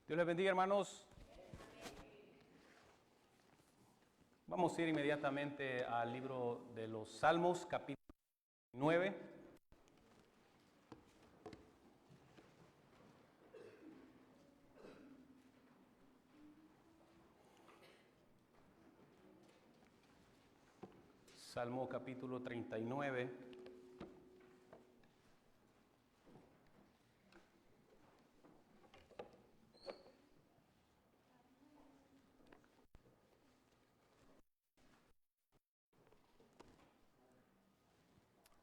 Dios les bendiga, hermanos. Vamos a ir inmediatamente al libro de los Salmos, capítulo 9. Salmo capítulo 39.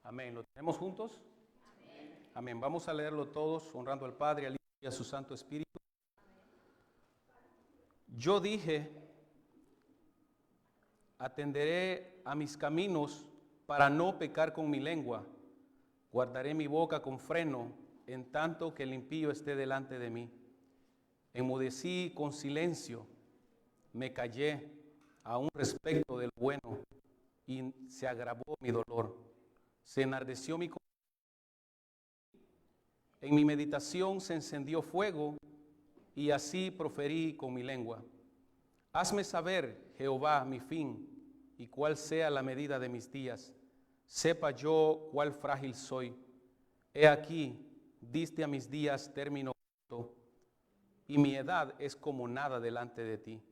Amén. ¿Lo tenemos juntos? Amén. Amén. Vamos a leerlo todos, honrando al Padre, al Hijo y a su Santo Espíritu. Yo dije, atenderé a mis caminos para no pecar con mi lengua. Guardaré mi boca con freno, en tanto que el impío esté delante de mí. Enmudecí con silencio, me callé aún respecto del bueno, y se agravó mi dolor. Se enardeció mi corazón. En mi meditación se encendió fuego, y así proferí con mi lengua. Hazme saber, Jehová, mi fin, y cuál sea la medida de mis días. Sepa yo cuál frágil soy. He aquí, diste a mis días término corto, y mi edad es como nada delante de ti.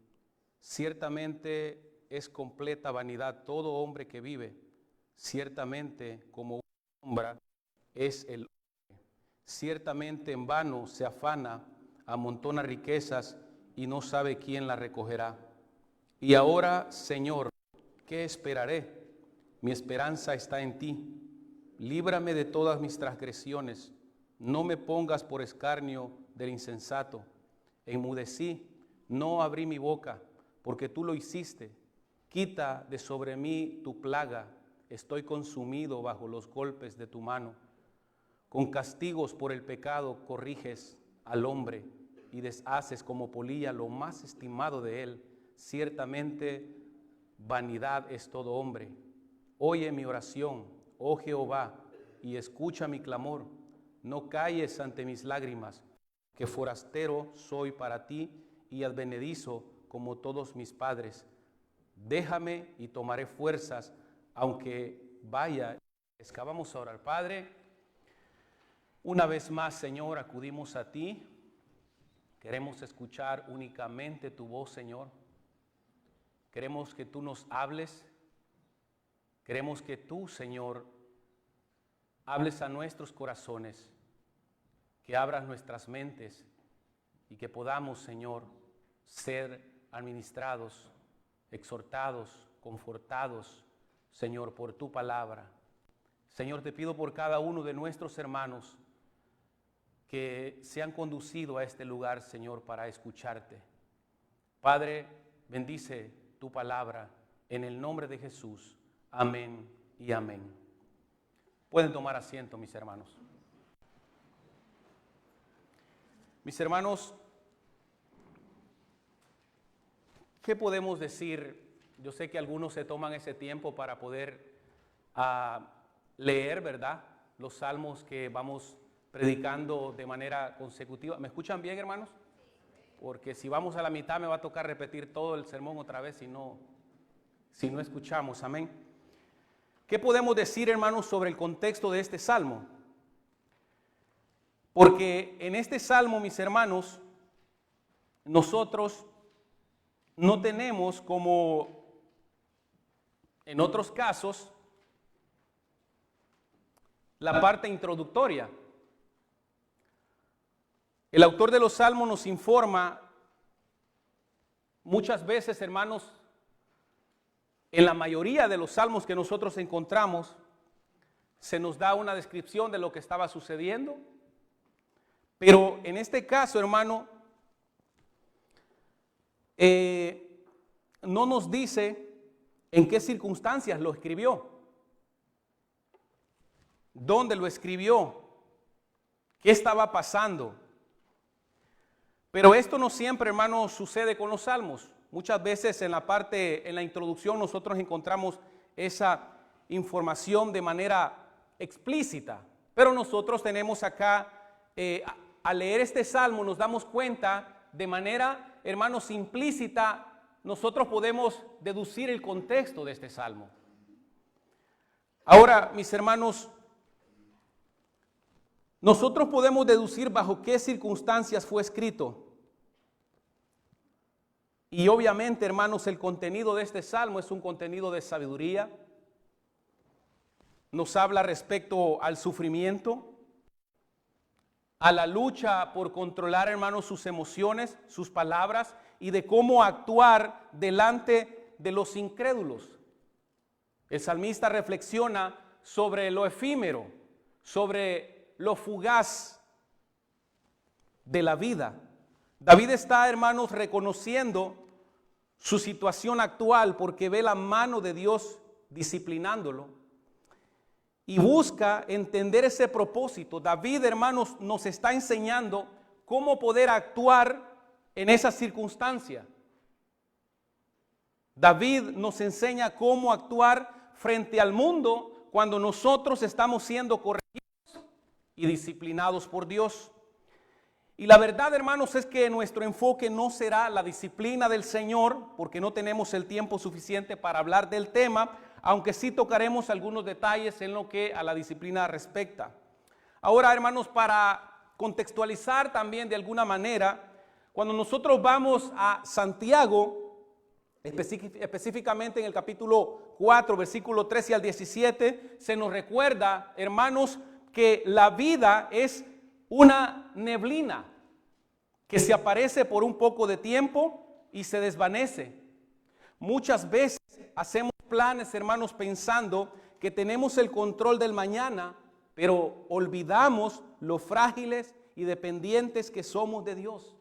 Ciertamente es completa vanidad todo hombre que vive. Ciertamente como una sombra es el hombre. Ciertamente en vano se afana, amontona riquezas y no sabe quién las recogerá. Y ahora, Señor, ¿qué esperaré? Mi esperanza está en ti. Líbrame de todas mis transgresiones. No me pongas por escarnio del insensato. Enmudecí, no abrí mi boca, porque tú lo hiciste. Quita de sobre mí tu plaga. Estoy consumido bajo los golpes de tu mano. Con castigos por el pecado corriges al hombre y deshaces como polilla lo más estimado de él. Ciertamente vanidad es todo hombre. Oye mi oración, oh Jehová, y escucha mi clamor. No calles ante mis lágrimas, que forastero soy para ti y advenedizo como todos mis padres. Déjame y tomaré fuerzas, aunque vaya. Vamos a orar. Padre, una vez más, Señor, acudimos a ti. Queremos escuchar únicamente tu voz, Señor. Queremos que tú nos hables. Queremos que tú, Señor, hables a nuestros corazones, que abras nuestras mentes y que podamos, Señor, ser administrados, exhortados, confortados, Señor, por tu palabra. Señor, te pido por cada uno de nuestros hermanos que se han conducido a este lugar, Señor, para escucharte. Padre, bendice tu palabra en el nombre de Jesús. Amén y amén. Pueden tomar asiento, mis hermanos. Mis hermanos, ¿qué podemos decir? Yo sé que algunos se toman ese tiempo para poder leer, ¿verdad?, los salmos que vamos predicando de manera consecutiva. ¿Me escuchan bien, hermanos? Porque si vamos a la mitad me va a tocar repetir todo el sermón otra vez si no escuchamos. Amén. ¿Qué podemos decir, hermanos, sobre el contexto de este salmo? Porque en este salmo, mis hermanos, nosotros no tenemos, como en otros casos, la parte introductoria. El autor de los salmos nos informa muchas veces, hermanos, en la mayoría de los salmos que nosotros encontramos, se nos da una descripción de lo que estaba sucediendo. Pero en este caso, hermano, no nos dice en qué circunstancias lo escribió, dónde lo escribió, qué estaba pasando. Pero esto no siempre, hermano, sucede con los salmos. Muchas veces en la introducción nosotros encontramos esa información de manera explícita. Pero nosotros tenemos acá, al leer este salmo nos damos cuenta de manera, hermanos, implícita, nosotros podemos deducir el contexto de este salmo. Ahora, mis hermanos, nosotros podemos deducir bajo qué circunstancias fue escrito. Y obviamente, hermanos, el contenido de este salmo es un contenido de sabiduría. Nos habla respecto al sufrimiento, a la lucha por controlar, hermanos, sus emociones, sus palabras y de cómo actuar delante de los incrédulos. El salmista reflexiona sobre lo efímero, sobre lo fugaz de la vida. David está, hermanos, reconociendo su situación actual porque ve la mano de Dios disciplinándolo y busca entender ese propósito. David, hermanos, nos está enseñando cómo poder actuar en esa circunstancia. David nos enseña cómo actuar frente al mundo cuando nosotros estamos siendo corregidos y disciplinados por Dios. Y la verdad, hermanos, es que nuestro enfoque no será la disciplina del Señor, porque no tenemos el tiempo suficiente para hablar del tema, aunque sí tocaremos algunos detalles en lo que a la disciplina respecta. Ahora, hermanos, para contextualizar también de alguna manera, cuando nosotros vamos a Santiago, específicamente en el capítulo 4, versículo 13 al 17, se nos recuerda, hermanos, que la vida es una neblina que se aparece por un poco de tiempo y se desvanece. Muchas veces hacemos planes, hermanos, pensando que tenemos el control del mañana, pero olvidamos lo frágiles y dependientes que somos de Dios.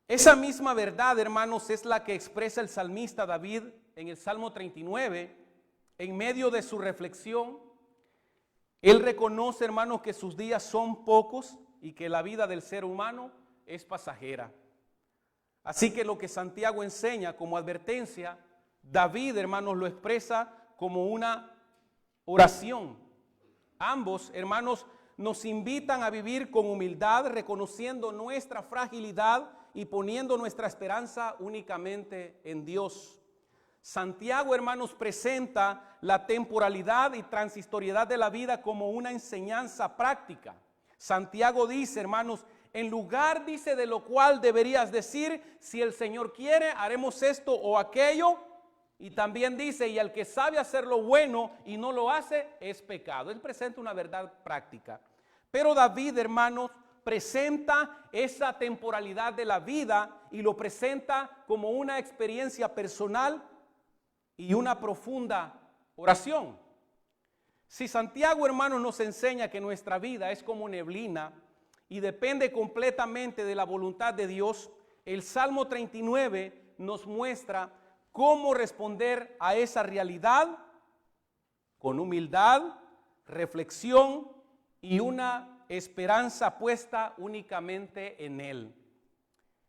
Esa misma verdad, hermanos, es la que expresa el salmista David en el Salmo 39, en medio de su reflexión. Él reconoce, hermanos, que sus días son pocos y que la vida del ser humano es pasajera. Así que lo que Santiago enseña como advertencia, David, hermanos, lo expresa como una oración. Ambos, hermanos, nos invitan a vivir con humildad, reconociendo nuestra fragilidad y poniendo nuestra esperanza únicamente en Dios. Santiago, hermanos, presenta la temporalidad y transitoriedad de la vida como una enseñanza práctica. Santiago dice, hermanos, en lugar, dice, de lo cual deberías decir, si el Señor quiere, haremos esto o aquello. Y también dice, y al que sabe hacer lo bueno y no lo hace, es pecado. Él presenta una verdad práctica. Pero David, hermanos, presenta esa temporalidad de la vida y lo presenta como una experiencia personal y una profunda oración. Si Santiago, hermanos, nos enseña que nuestra vida es como neblina y depende completamente de la voluntad de Dios, el Salmo 39 nos muestra cómo responder a esa realidad con humildad, reflexión y una esperanza puesta únicamente en Él.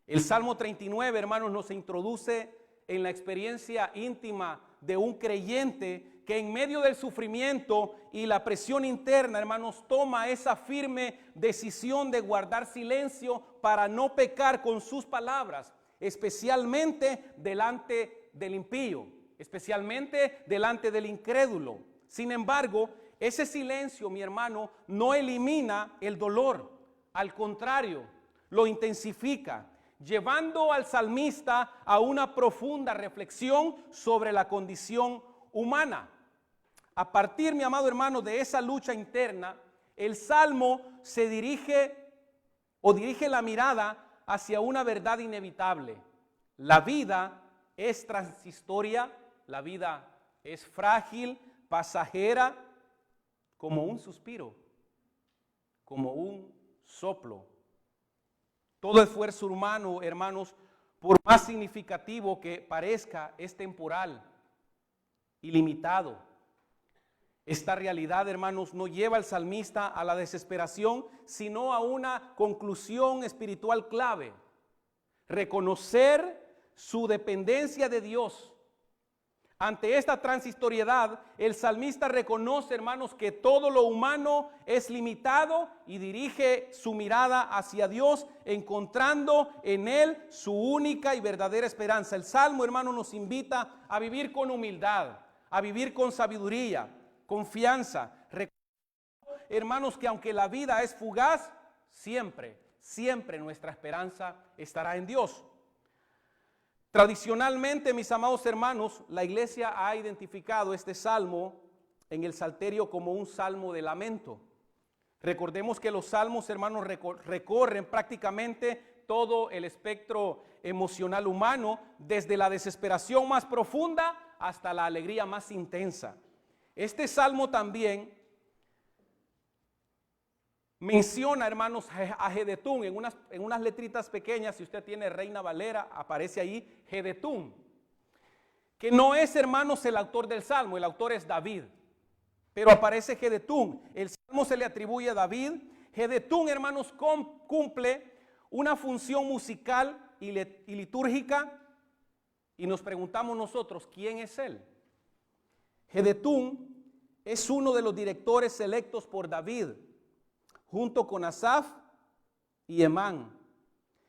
El Salmo 39, hermanos, nos introduce en la experiencia íntima de un creyente que en medio del sufrimiento y la presión interna, hermanos, toma esa firme decisión de guardar silencio para no pecar con sus palabras, especialmente delante del impío, especialmente delante del incrédulo. Sin embargo, ese silencio, mi hermano, no elimina el dolor, al contrario, lo intensifica, llevando al salmista a una profunda reflexión sobre la condición humana. A partir, mi amado hermano, de esa lucha interna, el Salmo se dirige la mirada hacia una verdad inevitable. La vida es transitoria, la vida es frágil, pasajera, como un suspiro, como un soplo. Todo esfuerzo humano, hermanos, por más significativo que parezca, es temporal y limitado. Esta realidad, hermanos, no lleva al salmista a la desesperación, sino a una conclusión espiritual clave. Reconocer su dependencia de Dios, Ante esta transistoriedad, el salmista reconoce, hermanos, que todo lo humano es limitado y dirige su mirada hacia Dios, encontrando en Él su única y verdadera esperanza. El Salmo, hermano, nos invita a vivir con humildad, a vivir con sabiduría, confianza. Hermanos, que aunque la vida es fugaz, siempre nuestra esperanza estará en Dios. Tradicionalmente, mis amados hermanos, la iglesia ha identificado este salmo en el Salterio como un salmo de lamento. Recordemos que los salmos, hermanos, recorren prácticamente todo el espectro emocional humano, desde la desesperación más profunda hasta la alegría más intensa. Este salmo también menciona, hermanos, a Jedutún en unas letritas pequeñas. Si usted tiene Reina Valera, aparece ahí Jedutún, que no es, hermanos, el autor del salmo. El autor es David, pero aparece Jedutún. El salmo se le atribuye a David. Jedutún, hermanos, cumple una función musical y litúrgica, y nos preguntamos nosotros, ¿quién es él? Jedutún es uno de los directores selectos por David, junto con Asaf y Emán,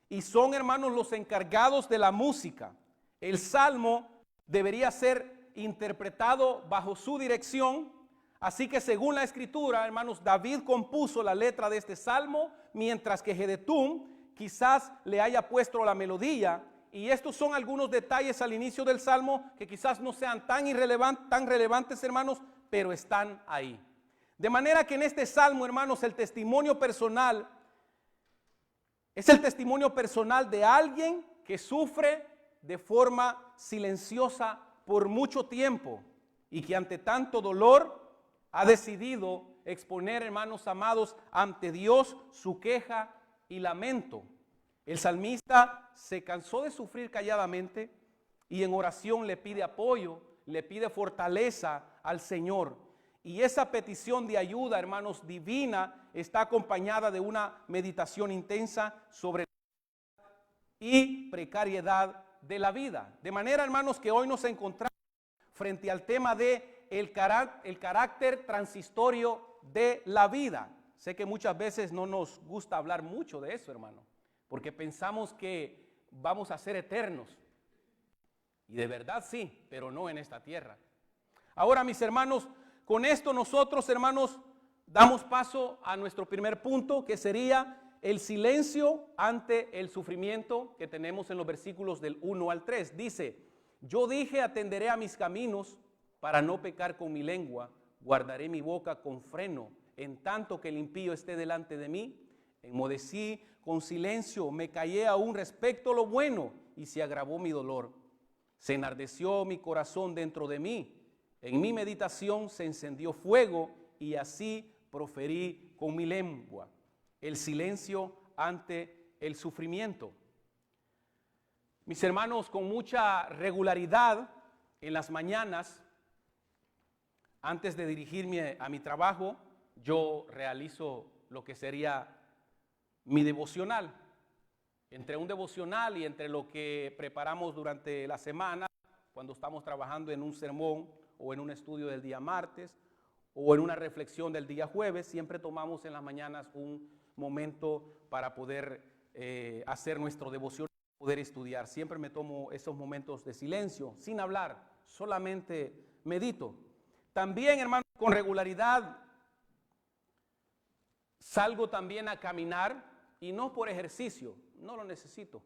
y son, hermanos, los encargados de la música. El salmo debería ser interpretado bajo su dirección, así que según la escritura, hermanos, David compuso la letra de este salmo, mientras que Jedutún quizás le haya puesto la melodía. Y estos son algunos detalles al inicio del salmo que quizás no sean tan relevantes, hermanos, pero están ahí. De manera que en este salmo, hermanos, el testimonio personal es el testimonio personal de alguien que sufre de forma silenciosa por mucho tiempo y que ante tanto dolor ha decidido exponer, hermanos amados, ante Dios su queja y lamento. El salmista se cansó de sufrir calladamente y en oración le pide apoyo, le pide fortaleza al Señor. Y esa petición de ayuda, hermanos, divina, está acompañada de una meditación intensa sobre la y precariedad de la vida. De manera, hermanos, que hoy nos encontramos frente al tema de el carácter transitorio de la vida. Sé que muchas veces no nos gusta hablar mucho de eso, hermano, porque pensamos que vamos a ser eternos. Y de verdad sí, pero no en esta tierra. Ahora, mis hermanos, con esto nosotros, hermanos, damos paso a nuestro primer punto, que sería el silencio ante el sufrimiento, que tenemos en los versículos del 1 al 3. Dice: yo dije, atenderé a mis caminos para no pecar con mi lengua, guardaré mi boca con freno, en tanto que el impío esté delante de mí. Enmudecí con silencio, me callé aún respecto a lo bueno, y se agravó mi dolor. Se enardeció mi corazón dentro de mí. En mi meditación se encendió fuego, y así proferí con mi lengua. El silencio ante el sufrimiento. Mis hermanos, con mucha regularidad en las mañanas, antes de dirigirme a mi trabajo, yo realizo lo que sería mi devocional. Entre un devocional y entre lo que preparamos durante la semana, cuando estamos trabajando en un sermón o en un estudio del día martes o en una reflexión del día jueves, siempre tomamos en las mañanas un momento para poder hacer nuestro devoción, poder estudiar. Siempre me tomo esos momentos de silencio, sin hablar, solamente medito. También, hermano, con regularidad salgo también a caminar, y no por ejercicio, no lo necesito.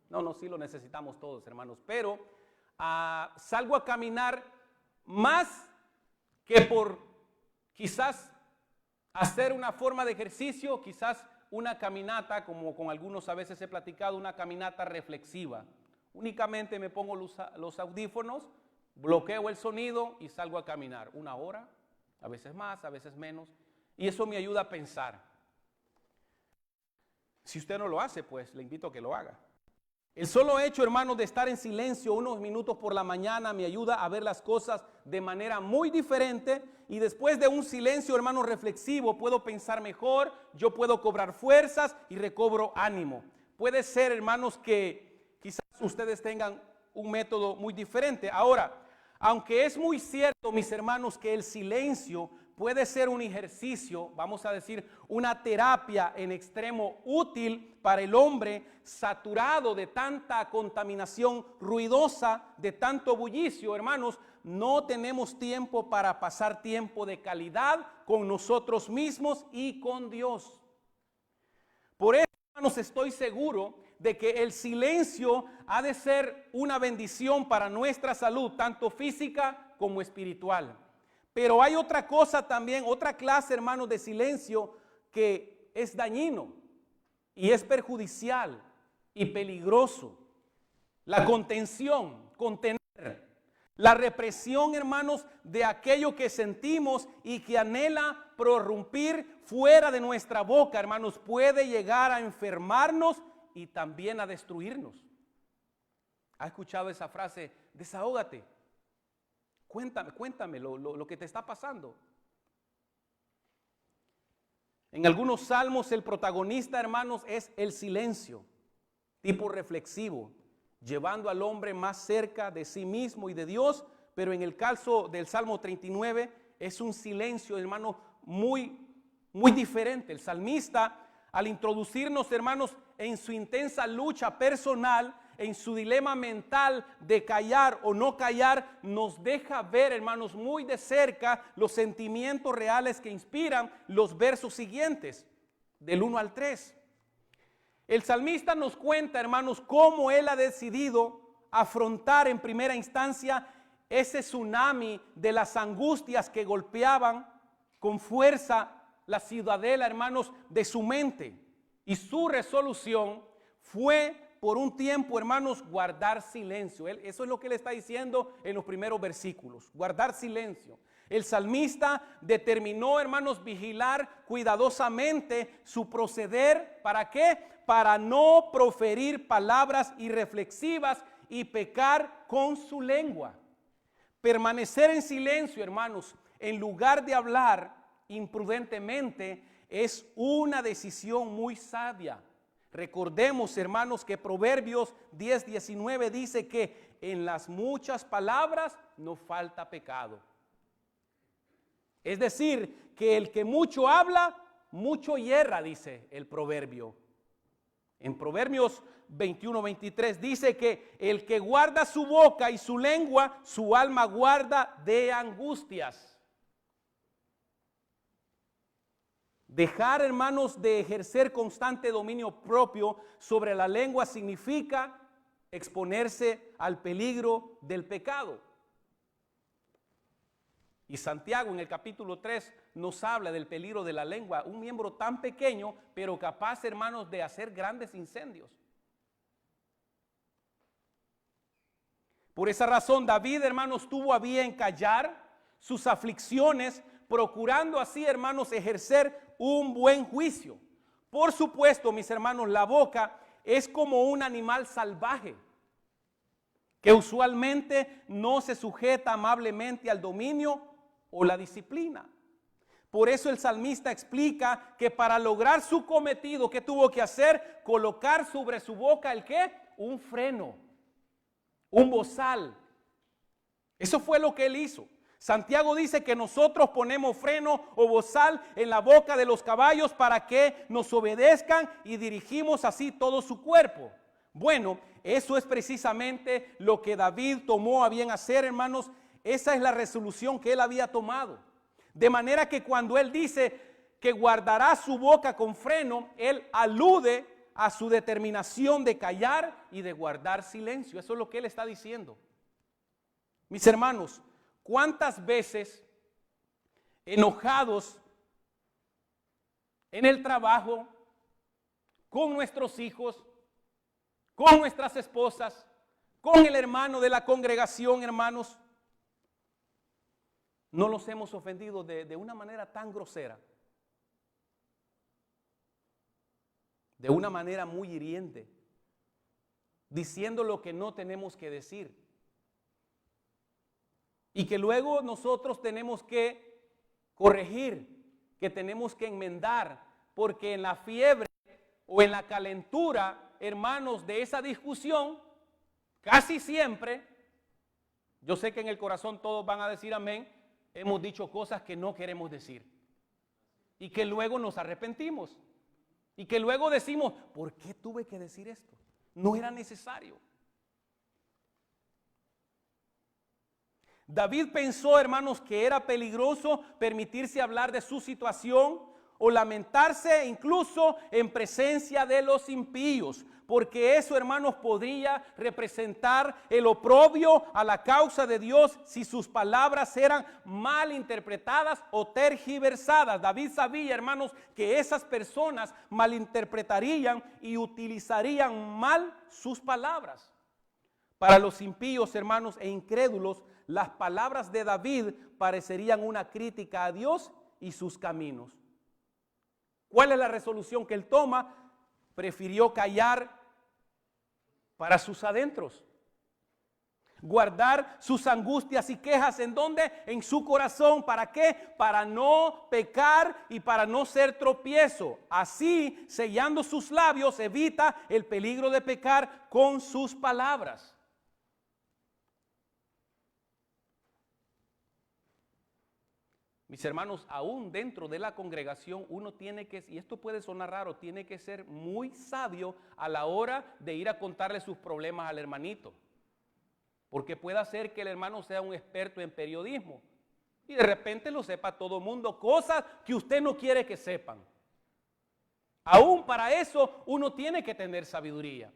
No, sí lo necesitamos todos, hermanos, pero salgo a caminar más que por quizás hacer una forma de ejercicio, quizás una caminata, como con algunos a veces he platicado, una caminata reflexiva. Únicamente me pongo los audífonos, bloqueo el sonido y salgo a caminar 1 hora, a veces más, a veces menos, y eso me ayuda a pensar. Si usted no lo hace, pues le invito a que lo haga. El solo hecho, hermanos, de estar en silencio unos minutos por la mañana me ayuda a ver las cosas de manera muy diferente, y después de un silencio, hermano, reflexivo, puedo pensar mejor, yo puedo cobrar fuerzas y recobro ánimo. Puede ser, hermanos, que quizás ustedes tengan un método muy diferente. Ahora, Aunque es muy cierto, mis hermanos, que el silencio puede ser un ejercicio, vamos a decir, una terapia en extremo útil para el hombre saturado de tanta contaminación ruidosa, de tanto bullicio, hermanos, no tenemos tiempo para pasar tiempo de calidad con nosotros mismos y con Dios. Por eso, hermanos, estoy seguro de que el silencio ha de ser una bendición para nuestra salud, tanto física como espiritual. Pero hay otra cosa también, otra clase, hermanos, de silencio que es dañino y es perjudicial y peligroso. La contención, contener. La represión, hermanos, de aquello que sentimos y que anhela prorrumpir fuera de nuestra boca, hermanos, puede llegar a enfermarnos y también a destruirnos. ¿Ha escuchado esa frase? Desahógate. Cuéntame lo que te está pasando. En algunos salmos el protagonista, hermanos, es el silencio, tipo reflexivo, llevando al hombre más cerca de sí mismo y de Dios. Pero en el caso del Salmo 39 es un silencio, hermano, muy diferente. El salmista, al introducirnos, hermanos, en su intensa lucha personal, en su dilema mental de callar o no callar, nos deja ver, hermanos, muy de cerca los sentimientos reales que inspiran los versos siguientes, del 1 al 3. El salmista nos cuenta, hermanos, cómo él ha decidido afrontar en primera instancia ese tsunami de las angustias que golpeaban con fuerza la ciudadela, hermanos, de su mente. Y su resolución fue por un tiempo, hermanos, guardar silencio. Eso es lo que él está diciendo en los primeros versículos, guardar silencio. El salmista determinó, hermanos, vigilar cuidadosamente su proceder. ¿Para qué? Para no proferir palabras irreflexivas y pecar con su lengua. Permanecer en silencio, hermanos, en lugar de hablar imprudentemente, es una decisión muy sabia. Recordemos, hermanos, que Proverbios 10:19 dice que en las muchas palabras no falta pecado. Es decir, que el que mucho habla, mucho hierra, dice el proverbio. En Proverbios 21:23 dice que el que guarda su boca y su lengua, su alma guarda de angustias. Dejar, hermanos, de ejercer constante dominio propio sobre la lengua significa exponerse al peligro del pecado. Y Santiago en el capítulo 3 nos habla del peligro de la lengua, un miembro tan pequeño, pero capaz, hermanos, de hacer grandes incendios. Por esa razón, David, hermanos, tuvo a bien callar sus aflicciones, procurando así, hermanos, ejercer un buen juicio. Por supuesto, mis hermanos, la boca es como un animal salvaje que usualmente no se sujeta amablemente al dominio o la disciplina. Por eso el salmista explica que para lograr su cometido, ¿qué tuvo que hacer? Colocar sobre su boca ¿el qué? Un freno, un bozal. Eso fue lo que él hizo. Santiago dice que nosotros ponemos freno o bozal en la boca de los caballos para que nos obedezcan y dirigimos así todo su cuerpo. Bueno, eso es precisamente lo que David tomó a bien hacer, hermanos. Esa es la resolución que él había tomado. De manera que cuando él dice que guardará su boca con freno, él alude a su determinación de callar y de guardar silencio. Eso es lo que él está diciendo. Mis hermanos, ¿cuántas veces enojados en el trabajo, con nuestros hijos, con nuestras esposas, con el hermano de la congregación, hermanos, no los hemos ofendido de una manera tan grosera, de una manera muy hiriente, diciendo lo que no tenemos que decir? Y que luego nosotros tenemos que corregir, que tenemos que enmendar, porque en la fiebre o en la calentura, hermanos, de esa discusión, casi siempre Yo sé que en el corazón todos van a decir amén. Hemos dicho cosas que no queremos decir. Y que luego nos arrepentimos. Y que luego decimos, ¿por qué tuve que decir esto? No era necesario. David pensó, hermanos, que era peligroso permitirse hablar de su situación o lamentarse incluso en presencia de los impíos, porque eso, hermanos, podría representar el oprobio a la causa de Dios si sus palabras eran mal interpretadas o tergiversadas. David sabía, hermanos, que esas personas malinterpretarían y utilizarían mal sus palabras. Para los impíos, hermanos, e incrédulos, las palabras de David parecerían una crítica a Dios y sus caminos. ¿Cuál es la resolución que él toma? Prefirió callar para sus adentros. Guardar sus angustias y quejas, ¿en dónde? En su corazón. ¿Para qué? Para no pecar y para no ser tropiezo. Así, sellando sus labios, evita el peligro de pecar con sus palabras. Mis hermanos, aún dentro de la congregación uno tiene que, y esto puede sonar raro, tiene que ser muy sabio a la hora de ir a contarle sus problemas al hermanito. Porque puede ser que el hermano sea un experto en periodismo y de repente lo sepa todo el mundo, cosas que usted no quiere que sepan. Aún para eso uno tiene que tener sabiduría.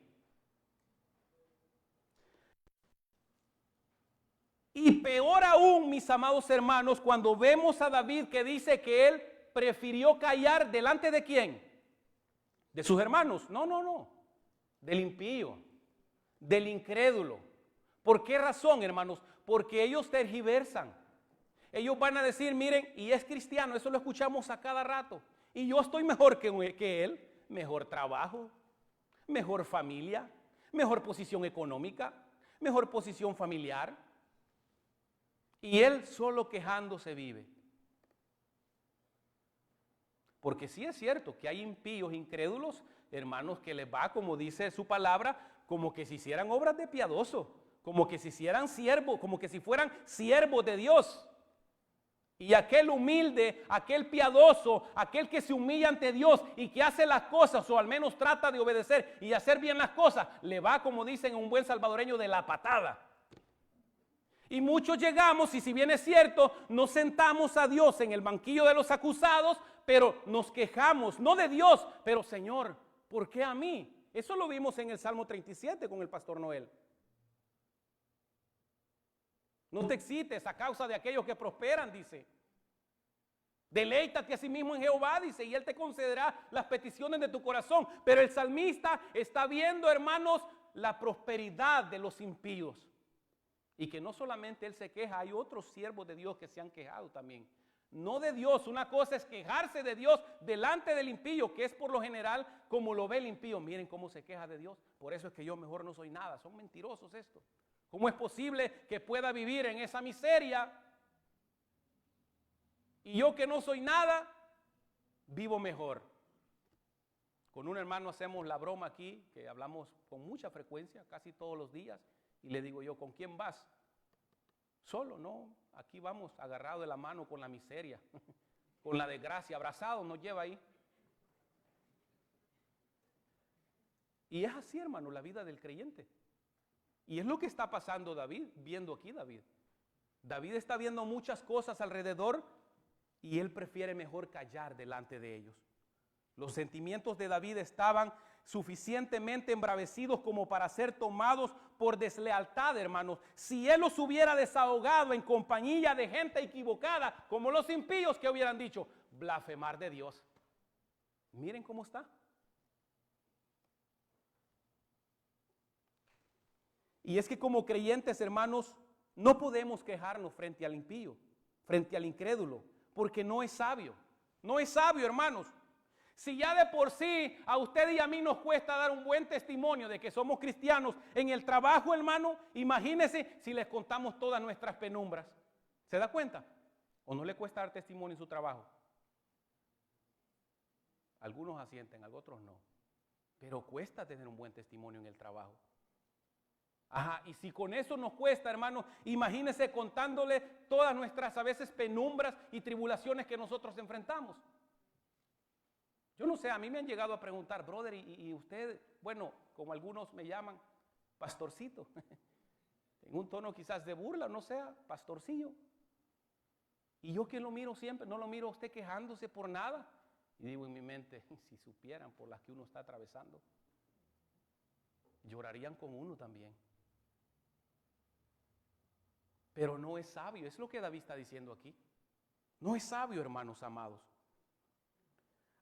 Y peor aún, mis amados hermanos, cuando vemos a David que dice que él prefirió callar delante de ¿quién? De sus hermanos. No. Del impío, del incrédulo. ¿Por qué razón, hermanos? Porque ellos tergiversan. Ellos van a decir, miren, y es cristiano, eso lo escuchamos a cada rato. Y yo estoy mejor que él, mejor trabajo, mejor familia, mejor posición económica, mejor posición familiar. Y él solo quejándose vive. Porque sí es cierto que hay impíos, incrédulos, hermanos, que les va, como dice su palabra, como que si hicieran obras de piadoso, como que si hicieran siervos, como que si fueran siervos de Dios. Y aquel humilde, aquel piadoso, aquel que se humilla ante Dios y que hace las cosas, o al menos trata de obedecer y hacer bien las cosas, le va, como dicen un buen salvadoreño, de la patada. Y muchos llegamos, y si bien es cierto, nos sentamos a Dios en el banquillo de los acusados, pero nos quejamos, no de Dios, pero Señor, ¿por qué a mí? Eso lo vimos en el Salmo 37 con el pastor Noel. No te excites a causa de aquellos que prosperan, dice. Deleítate a sí mismo en Jehová, dice, y Él te concederá las peticiones de tu corazón. Pero el salmista está viendo, hermanos, la prosperidad de los impíos. Y que no solamente él se queja, hay otros siervos de Dios que se han quejado también. No de Dios, una cosa es quejarse de Dios delante del impío, que es por lo general como lo ve el impío. Miren cómo se queja de Dios, por eso es que yo mejor no soy nada. Son mentirosos estos. ¿Cómo es posible que pueda vivir en esa miseria? Y yo que no soy nada, vivo mejor. Con un hermano hacemos la broma aquí, que hablamos con mucha frecuencia, casi todos los días. Y le digo yo, ¿con quién vas? Solo, no, aquí vamos agarrados de la mano con la miseria, con la desgracia, abrazados nos lleva ahí. Y es así, hermano, la vida del creyente. Y es lo que está pasando viendo aquí David. David está viendo muchas cosas alrededor y él prefiere mejor callar delante de ellos. Los sentimientos de David estaban suficientemente embravecidos como para ser tomados por deslealtad, hermanos. Si él los hubiera desahogado en compañía de gente equivocada, como los impíos que hubieran dicho, blasfemar de Dios. Miren cómo está. Y es que como creyentes, hermanos, no podemos quejarnos frente al impío, frente al incrédulo, porque no es sabio. No es sabio, hermanos. Si ya de por sí a usted y a mí nos cuesta dar un buen testimonio de que somos cristianos en el trabajo, hermano, imagínese si les contamos todas nuestras penumbras. ¿Se da cuenta? ¿O no le cuesta dar testimonio en su trabajo? Algunos asienten, otros no. Pero cuesta tener un buen testimonio en el trabajo. Ajá, y si con eso nos cuesta, hermano, imagínese contándole todas nuestras a veces penumbras y tribulaciones que nosotros enfrentamos. Yo no sé, a mí me han llegado a preguntar, brother, y usted, bueno, como algunos me llaman, pastorcito, en un tono quizás de burla, no sea, pastorcillo. Y yo que lo miro siempre, no lo miro a usted quejándose por nada. Y digo en mi mente, si supieran por las que uno está atravesando, llorarían con uno también. Pero no es sabio, es lo que David está diciendo aquí. No es sabio, hermanos amados.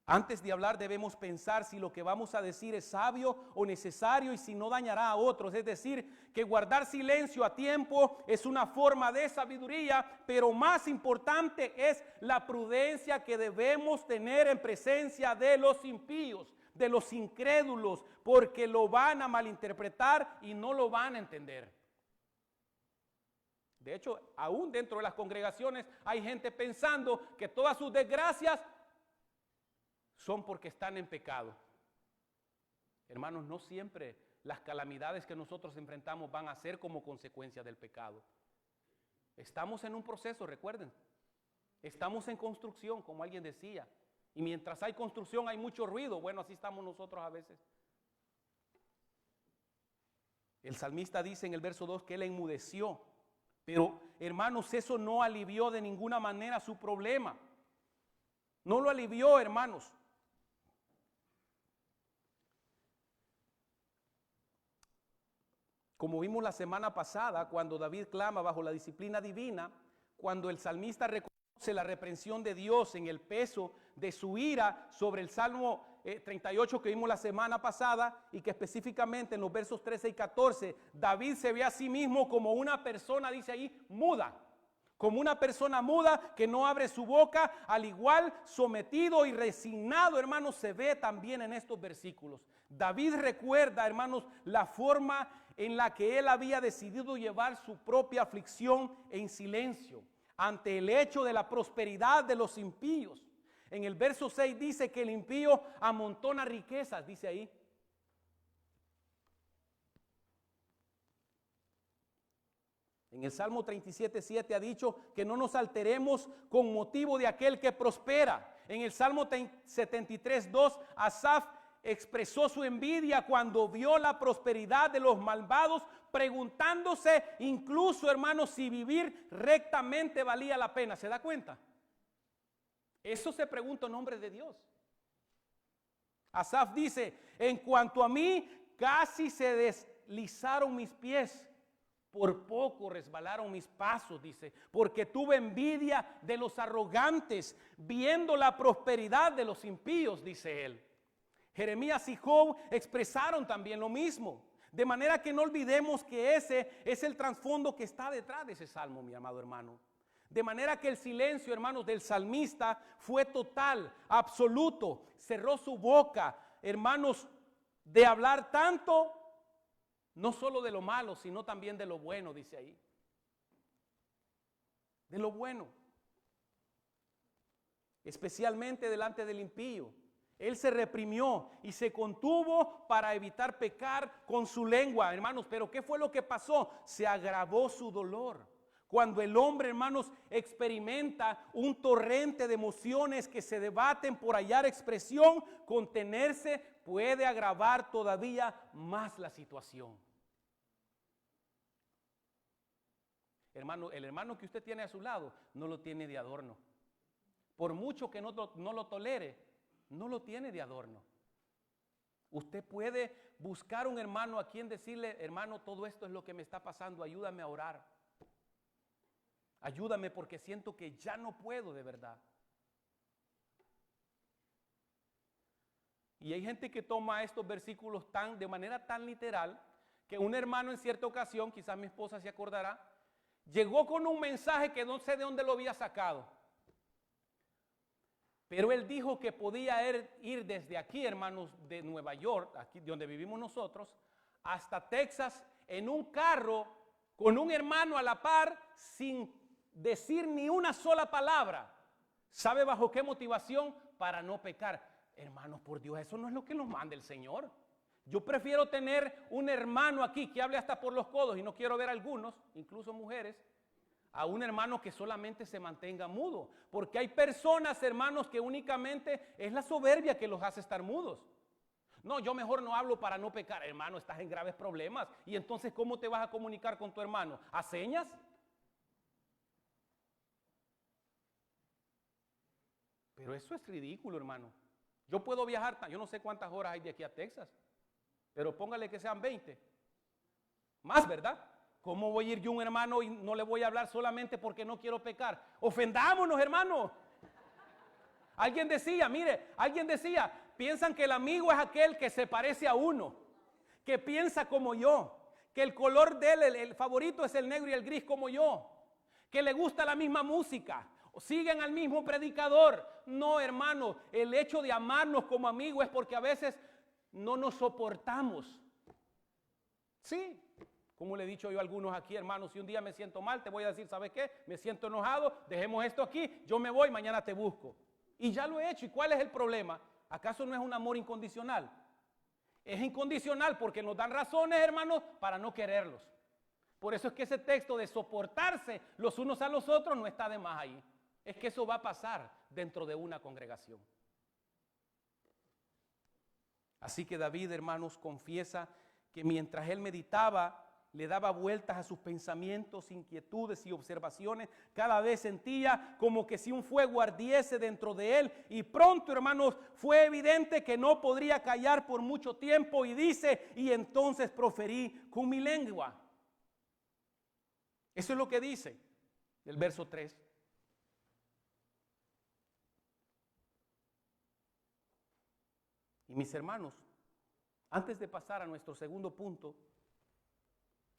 Antes de hablar debemos pensar si lo que vamos a decir es sabio o necesario y si no dañará a otros. Es decir, que guardar silencio a tiempo es una forma de sabiduría, pero más importante es la prudencia que debemos tener en presencia de los impíos, de los incrédulos, porque lo van a malinterpretar y no lo van a entender. De hecho, aún dentro de las congregaciones hay gente pensando que todas sus desgracias son porque están en pecado. Hermanos, no siempre las calamidades que nosotros enfrentamos van a ser como consecuencia del pecado. Estamos en un proceso, recuerden. Estamos en construcción, como alguien decía. Y mientras hay construcción hay mucho ruido. Bueno, así estamos nosotros a veces. El salmista dice en el verso 2 que él enmudeció. Pero, hermanos, eso no alivió de ninguna manera su problema. No lo alivió, hermanos. Como vimos la semana pasada, cuando David clama bajo la disciplina divina, cuando el salmista reconoce la reprensión de Dios en el peso de su ira sobre el Salmo 38 que vimos la semana pasada y que específicamente en los versos 13 y 14, David se ve a sí mismo como una persona, dice ahí, muda. Como una persona muda que no abre su boca, al igual sometido y resignado, hermanos, se ve también en estos versículos. David recuerda, hermanos, la forma en la que él había decidido llevar su propia aflicción en silencio ante el hecho de la prosperidad de los impíos. En el verso 6 dice que el impío amontona riquezas, dice ahí. En el Salmo 37:7 ha dicho que no nos alteremos con motivo de aquel que prospera. En el Salmo 73:2 Asaf expresó su envidia cuando vio la prosperidad de los malvados, preguntándose incluso, hermanos, si vivir rectamente valía la pena. ¿Se da cuenta? Eso se pregunta en nombre de Dios. Asaf dice, en cuanto a mí, casi se deslizaron mis pies. Por poco resbalaron mis pasos, dice, porque tuve envidia de los arrogantes, viendo la prosperidad de los impíos, dice él. Jeremías y Job expresaron también lo mismo. De manera que no olvidemos que ese es el trasfondo que está detrás de ese salmo, mi amado hermano. De manera que el silencio, hermanos, del salmista fue total, absoluto. Cerró su boca, hermanos, de hablar tanto, no solo de lo malo, sino también de lo bueno, dice ahí. De lo bueno. Especialmente delante del impío. Él se reprimió y se contuvo para evitar pecar con su lengua, hermanos. Pero ¿qué fue lo que pasó? Se agravó su dolor. Cuando el hombre, hermanos, experimenta un torrente de emociones que se debaten por hallar expresión, contenerse puede agravar todavía más la situación. Hermano, el hermano que usted tiene a su lado no lo tiene de adorno. Por mucho que no lo tolere, no lo tiene de adorno. Usted puede buscar un hermano a quien decirle, hermano, todo esto es lo que me está pasando, ayúdame a orar. Ayúdame porque siento que ya no puedo de verdad. Y hay gente que toma estos versículos de manera tan literal que un hermano en cierta ocasión, quizás mi esposa se acordará, llegó con un mensaje que no sé de dónde lo había sacado. Pero él dijo que podía ir desde aquí, hermanos, de Nueva York, aquí donde vivimos nosotros, hasta Texas en un carro con un hermano a la par sin decir ni una sola palabra. ¿Sabe bajo qué motivación? Para no pecar. Hermanos, por Dios, eso no es lo que nos manda el Señor. Yo prefiero tener un hermano aquí que hable hasta por los codos, y no quiero ver a algunos, incluso mujeres, a un hermano que solamente se mantenga mudo. Porque hay personas, hermanos, que únicamente es la soberbia que los hace estar mudos. No, yo mejor no hablo para no pecar. Hermano, estás en graves problemas. Y entonces, ¿cómo te vas a comunicar con tu hermano? ¿A señas? Pero eso es ridículo, hermano. Yo puedo viajar, yo no sé cuántas horas hay de aquí a Texas, pero póngale que sean 20. Más, ¿verdad? ¿Cómo voy a ir yo a un hermano y no le voy a hablar solamente porque no quiero pecar? Ofendámonos, hermano. Alguien decía, piensan que el amigo es aquel que se parece a uno, que piensa como yo, que el color de él, el favorito es el negro y el gris como yo, que le gusta la misma música, o siguen al mismo predicador. No, hermano, el hecho de amarnos como amigos es porque a veces no nos soportamos. Sí, como le he dicho yo a algunos aquí, hermanos, si un día me siento mal, te voy a decir, ¿sabes qué? Me siento enojado, dejemos esto aquí, yo me voy, mañana te busco. Y ya lo he hecho. ¿Y cuál es el problema? ¿Acaso no es un amor incondicional? Es incondicional porque nos dan razones, hermanos, para no quererlos. Por eso es que ese texto de soportarse los unos a los otros no está de más ahí. Es que eso va a pasar dentro de una congregación. Así que David, hermanos, confiesa que mientras él meditaba, le daba vueltas a sus pensamientos, inquietudes y observaciones. Cada vez sentía como que si un fuego ardiese dentro de él. Y pronto, hermanos, fue evidente que no podría callar por mucho tiempo. Y dice, y entonces proferí con mi lengua. Eso es lo que dice el verso 3. Y mis hermanos, antes de pasar a nuestro segundo punto,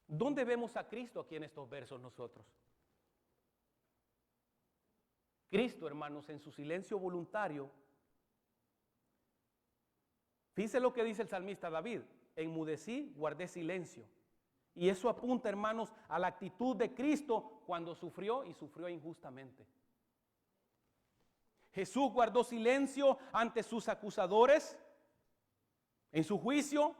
¿dónde vemos a Cristo aquí en estos versos nosotros? Cristo, hermanos, en su silencio voluntario. Fíjense lo que dice el salmista David: enmudecí, guardé silencio. Y eso apunta, hermanos, a la actitud de Cristo cuando sufrió, y sufrió injustamente. Jesús guardó silencio ante sus acusadores. En su juicio,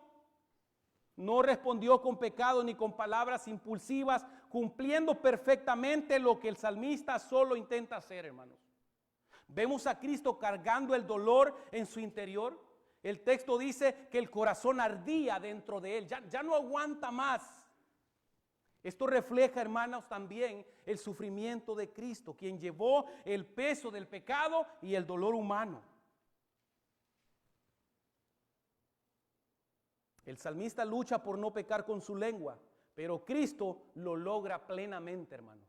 no respondió con pecado ni con palabras impulsivas, cumpliendo perfectamente lo que el salmista solo intenta hacer, hermanos. Vemos a Cristo cargando el dolor en su interior. El texto dice que el corazón ardía dentro de él, ya no aguanta más. Esto refleja, hermanos, también el sufrimiento de Cristo, quien llevó el peso del pecado y el dolor humano. El salmista lucha por no pecar con su lengua, pero Cristo lo logra plenamente, hermanos.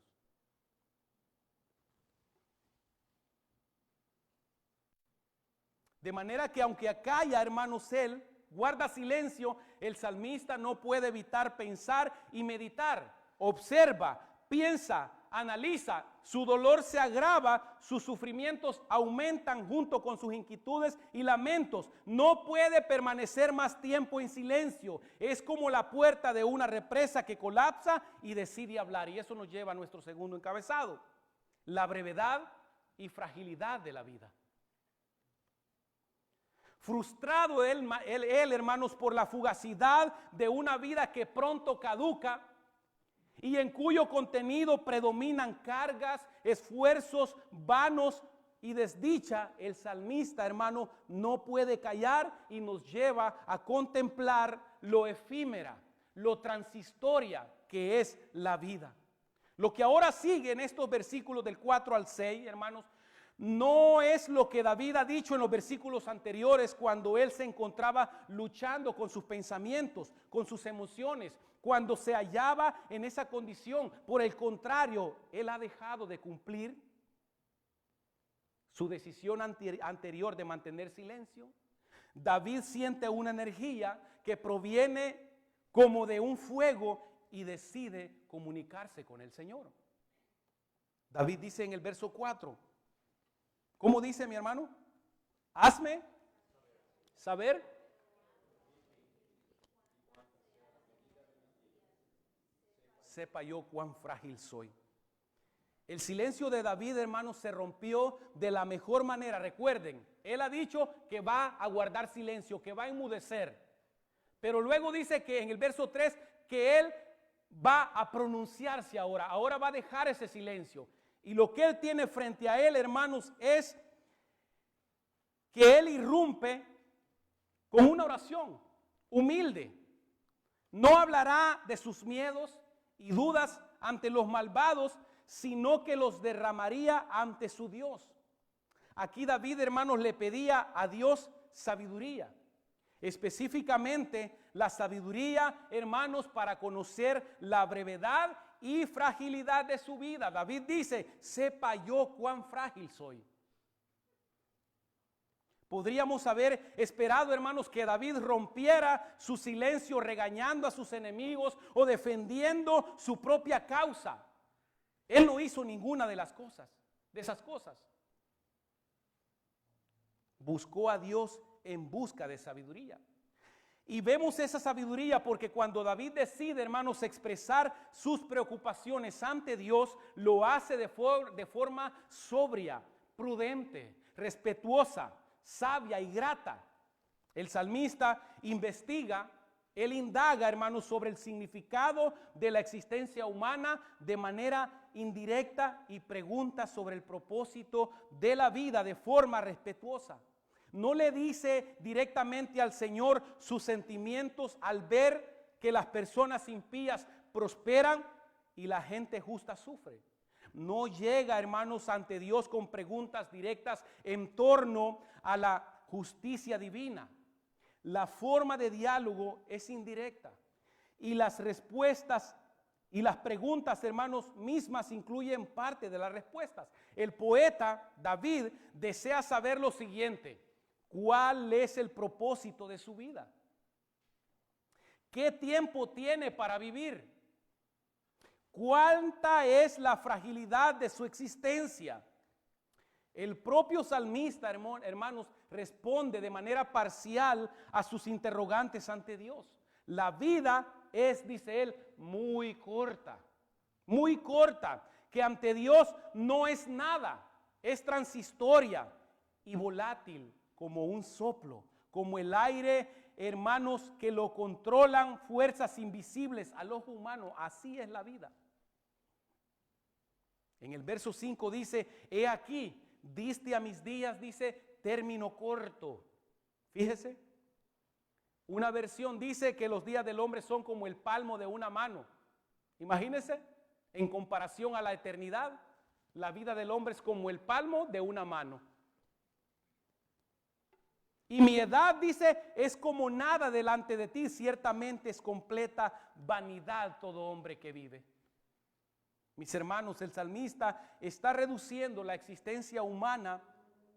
De manera que aunque acalla, hermanos, él guarda silencio, el salmista no puede evitar pensar y meditar. Observa, piensa, analiza, su dolor se agrava, sus sufrimientos aumentan junto con sus inquietudes y lamentos. No puede permanecer más tiempo en silencio. Es como la puerta de una represa que colapsa y decide hablar. Y eso nos lleva a nuestro segundo encabezado: la brevedad y fragilidad de la vida. Frustrado él, hermanos, por la fugacidad de una vida que pronto caduca y en cuyo contenido predominan cargas, esfuerzos vanos y desdicha, el salmista, hermano, no puede callar y nos lleva a contemplar lo efímera, lo transitoria que es la vida. Lo que ahora sigue en estos versículos del 4 al 6, hermanos, no es lo que David ha dicho en los versículos anteriores cuando él se encontraba luchando con sus pensamientos, con sus emociones, cuando se hallaba en esa condición. Por el contrario, él ha dejado de cumplir su decisión anterior de mantener silencio. David siente una energía que proviene como de un fuego y decide comunicarse con el Señor. David dice en el verso 4, ¿cómo dice, mi hermano? Hazme saber. Sepa yo cuán frágil soy. El silencio de David, hermanos, se rompió de la mejor manera. Recuerden, él ha dicho que va a guardar silencio, que va a enmudecer. Pero luego dice que en el verso 3 que él va a pronunciarse ahora va a dejar ese silencio. Y lo que él tiene frente a él, hermanos, es que él irrumpe con una oración humilde. No hablará de sus miedos y dudas ante los malvados, sino que los derramaría ante su Dios. Aquí David, hermanos, le pedía a Dios sabiduría. Específicamente la sabiduría, hermanos, para conocer la brevedad y fragilidad de su vida. David dice, sepa yo cuán frágil soy. Podríamos haber esperado, hermanos, que David rompiera su silencio regañando a sus enemigos o defendiendo su propia causa. Él no hizo ninguna de esas cosas. Buscó a Dios en busca de sabiduría. Y vemos esa sabiduría porque cuando David decide, hermanos, expresar sus preocupaciones ante Dios, lo hace de forma sobria, prudente, respetuosa, sabia y grata. El salmista él indaga, hermanos, sobre el significado de la existencia humana de manera indirecta y pregunta sobre el propósito de la vida de forma respetuosa. No le dice directamente al Señor sus sentimientos al ver que las personas impías prosperan y la gente justa sufre. No llega, hermanos, ante Dios con preguntas directas en torno a la justicia divina. La forma de diálogo es indirecta y las respuestas y las preguntas, hermanos, mismas incluyen parte de las respuestas. El poeta David desea saber lo siguiente: ¿cuál es el propósito de su vida? ¿Qué tiempo tiene para vivir? ¿Cuánta es la fragilidad de su existencia? El propio salmista, hermanos, responde de manera parcial a sus interrogantes ante Dios. La vida es, dice él, muy corta, que ante Dios no es nada, es transitoria y volátil como un soplo, como el aire, hermanos, que lo controlan fuerzas invisibles al ojo humano. Así es la vida. En el verso 5 dice, he aquí, diste a mis días, dice, término corto. Fíjese, una versión dice que los días del hombre son como el palmo de una mano. Imagínese, en comparación a la eternidad, la vida del hombre es como el palmo de una mano. Y mi edad, dice, es como nada delante de ti. Ciertamente es completa vanidad todo hombre que vive. Mis hermanos, el salmista está reduciendo la existencia humana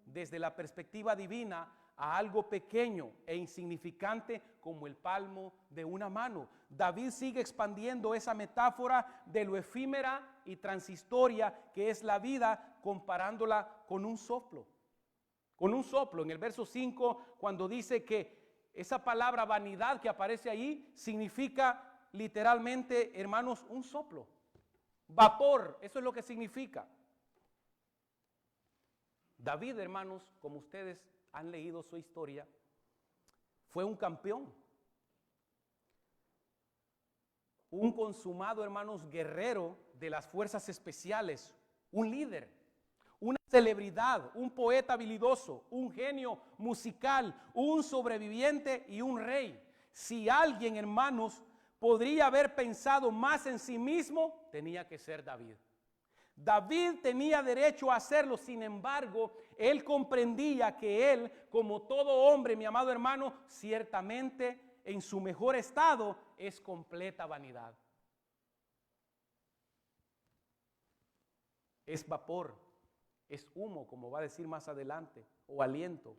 desde la perspectiva divina a algo pequeño e insignificante como el palmo de una mano. David sigue expandiendo esa metáfora de lo efímera y transitoria que es la vida, comparándola con un soplo. Con un soplo. En el verso 5, cuando dice que esa palabra vanidad que aparece ahí significa literalmente, hermanos, un soplo. Vapor, eso es lo que significa. David, hermanos, como ustedes han leído su historia, fue un campeón, un consumado, hermanos, guerrero de las fuerzas especiales, un líder, una celebridad, un poeta habilidoso, un genio musical, un sobreviviente y un rey. Si alguien, hermanos, podría haber pensado más en sí mismo, tenía que ser David. David tenía derecho a hacerlo, sin embargo, él comprendía que él, como todo hombre, mi amado hermano, ciertamente en su mejor estado es completa vanidad. Es vapor, es humo, como va a decir más adelante, o aliento.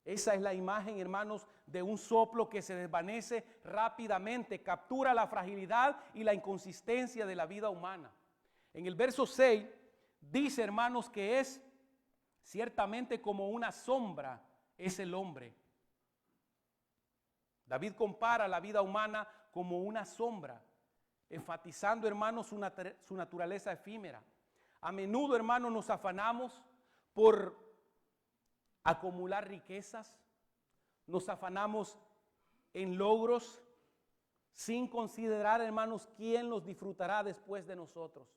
Esa es la imagen, hermanos, de un soplo que se desvanece rápidamente, captura la fragilidad y la inconsistencia de la vida humana. En el verso 6 dice, hermanos, que es ciertamente como una sombra es el hombre. David compara la vida humana como una sombra, enfatizando, hermanos, su naturaleza efímera. A menudo, hermanos, nos afanamos por acumular riquezas, nos afanamos en logros, sin considerar, hermanos, quién los disfrutará después de nosotros.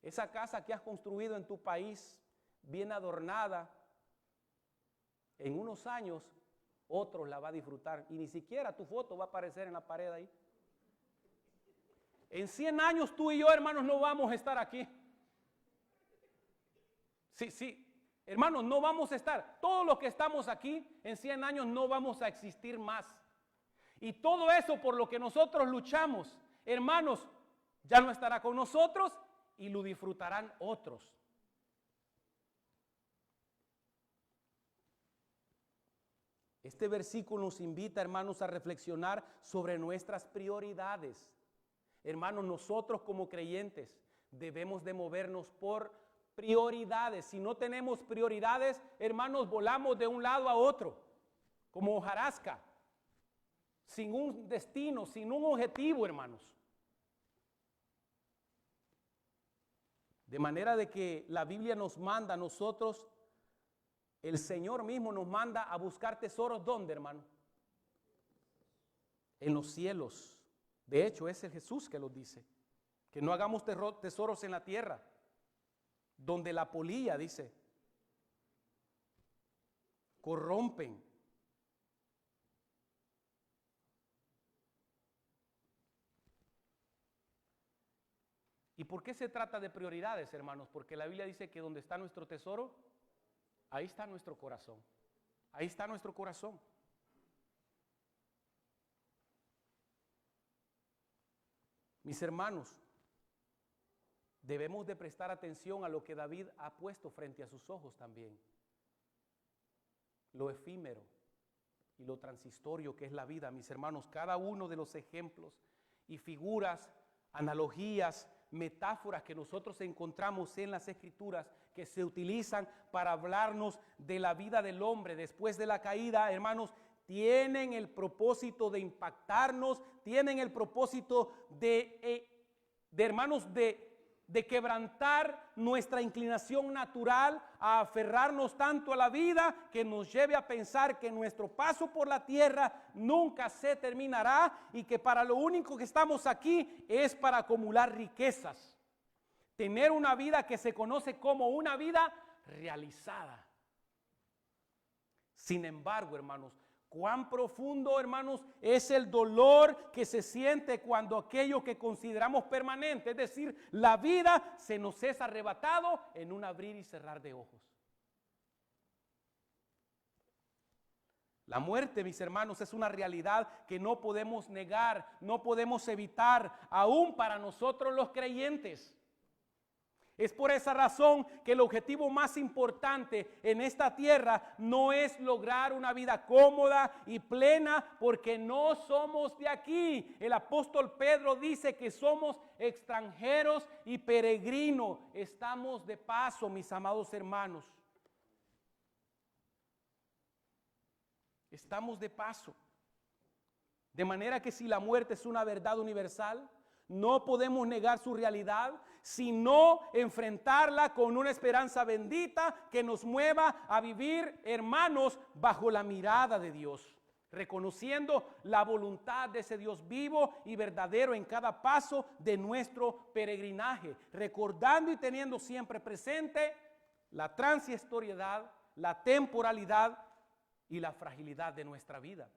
Esa casa que has construido en tu país, bien adornada, en unos años otros la va a disfrutar y ni siquiera tu foto va a aparecer en la pared ahí. En 100 años tú y yo, hermanos, no vamos a estar aquí. Sí, hermanos, no vamos a estar. Todos los que estamos aquí, en 100 años no vamos a existir más. Y todo eso por lo que nosotros luchamos, hermanos, ya no estará con nosotros y lo disfrutarán otros. Este versículo nos invita, hermanos, a reflexionar sobre nuestras prioridades. Hermanos, nosotros como creyentes debemos de movernos por prioridades. Si no tenemos prioridades, hermanos, volamos de un lado a otro, como hojarasca, sin un destino, sin un objetivo, hermanos. De manera de que la Biblia nos manda a nosotros, el Señor mismo nos manda a buscar tesoros, ¿dónde, hermano? En los cielos. De hecho, es el Jesús que los dice, que no hagamos tesoros en la tierra, donde la polilla, dice, corrompen. ¿Y por qué se trata de prioridades, hermanos? Porque la Biblia dice que donde está nuestro tesoro, ahí está nuestro corazón. Ahí está nuestro corazón. Mis hermanos, debemos de prestar atención a lo que David ha puesto frente a sus ojos también. Lo efímero y lo transitorio que es la vida, mis hermanos. Cada uno de los ejemplos y figuras, analogías, metáforas que nosotros encontramos en las Escrituras que se utilizan para hablarnos de la vida del hombre después de la caída, hermanos, tienen el propósito de impactarnos, tienen el propósito hermanos, de quebrantar nuestra inclinación natural a aferrarnos tanto a la vida que nos lleve a pensar que nuestro paso por la tierra nunca se terminará y que para lo único que estamos aquí es para acumular riquezas. Tener una vida que se conoce como una vida realizada. Sin embargo, hermanos, cuán profundo, hermanos, es el dolor que se siente cuando aquello que consideramos permanente, es decir, la vida, se nos es arrebatado en un abrir y cerrar de ojos. La muerte, mis hermanos, es una realidad que no podemos negar, no podemos evitar, aún para nosotros los creyentes. Es por esa razón que el objetivo más importante en esta tierra no es lograr una vida cómoda y plena, porque no somos de aquí. El apóstol Pedro dice que somos extranjeros y peregrinos. Estamos de paso, mis amados hermanos. Estamos de paso. De manera que si la muerte es una verdad universal, no podemos negar su realidad, sino enfrentarla con una esperanza bendita que nos mueva a vivir, hermanos, bajo la mirada de Dios, reconociendo la voluntad de ese Dios vivo y verdadero en cada paso de nuestro peregrinaje, recordando y teniendo siempre presente la transitoriedad, la temporalidad y la fragilidad de nuestra vida.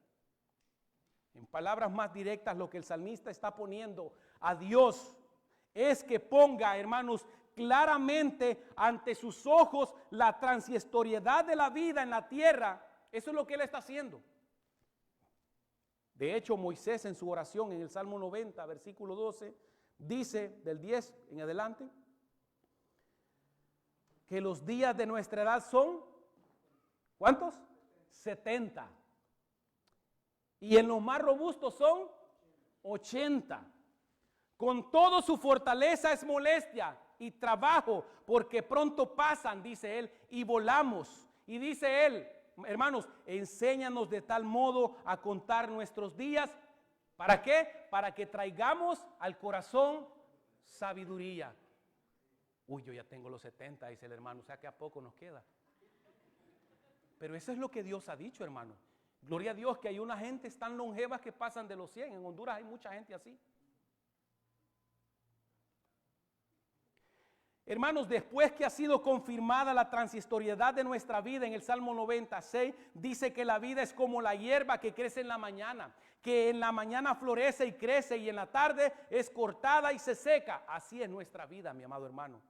En palabras más directas, lo que el salmista está poniendo a Dios es que ponga, hermanos, claramente ante sus ojos la transitoriedad de la vida en la tierra. Eso es lo que él está haciendo. De hecho, Moisés en su oración en el Salmo 90, versículo 12, dice del 10 en adelante, que los días de nuestra edad son, ¿cuántos? 70. Y en los más robustos son 80. Con todo su fortaleza es molestia y trabajo, porque pronto pasan, dice él, y volamos. Y dice él, hermanos, enséñanos de tal modo a contar nuestros días. ¿Para qué? Para que traigamos al corazón sabiduría. Uy, yo ya tengo los 70, dice el hermano, o sea que a poco nos queda. Pero eso es lo que Dios ha dicho, hermano. Gloria a Dios que hay una gente tan longeva que pasan de los 100. En Honduras hay mucha gente así. Hermanos, después que ha sido confirmada la transistoriedad de nuestra vida en el Salmo 96, dice que la vida es como la hierba que crece en la mañana, que en la mañana florece y crece y en la tarde es cortada y se seca. Así es nuestra vida, mi amado hermano.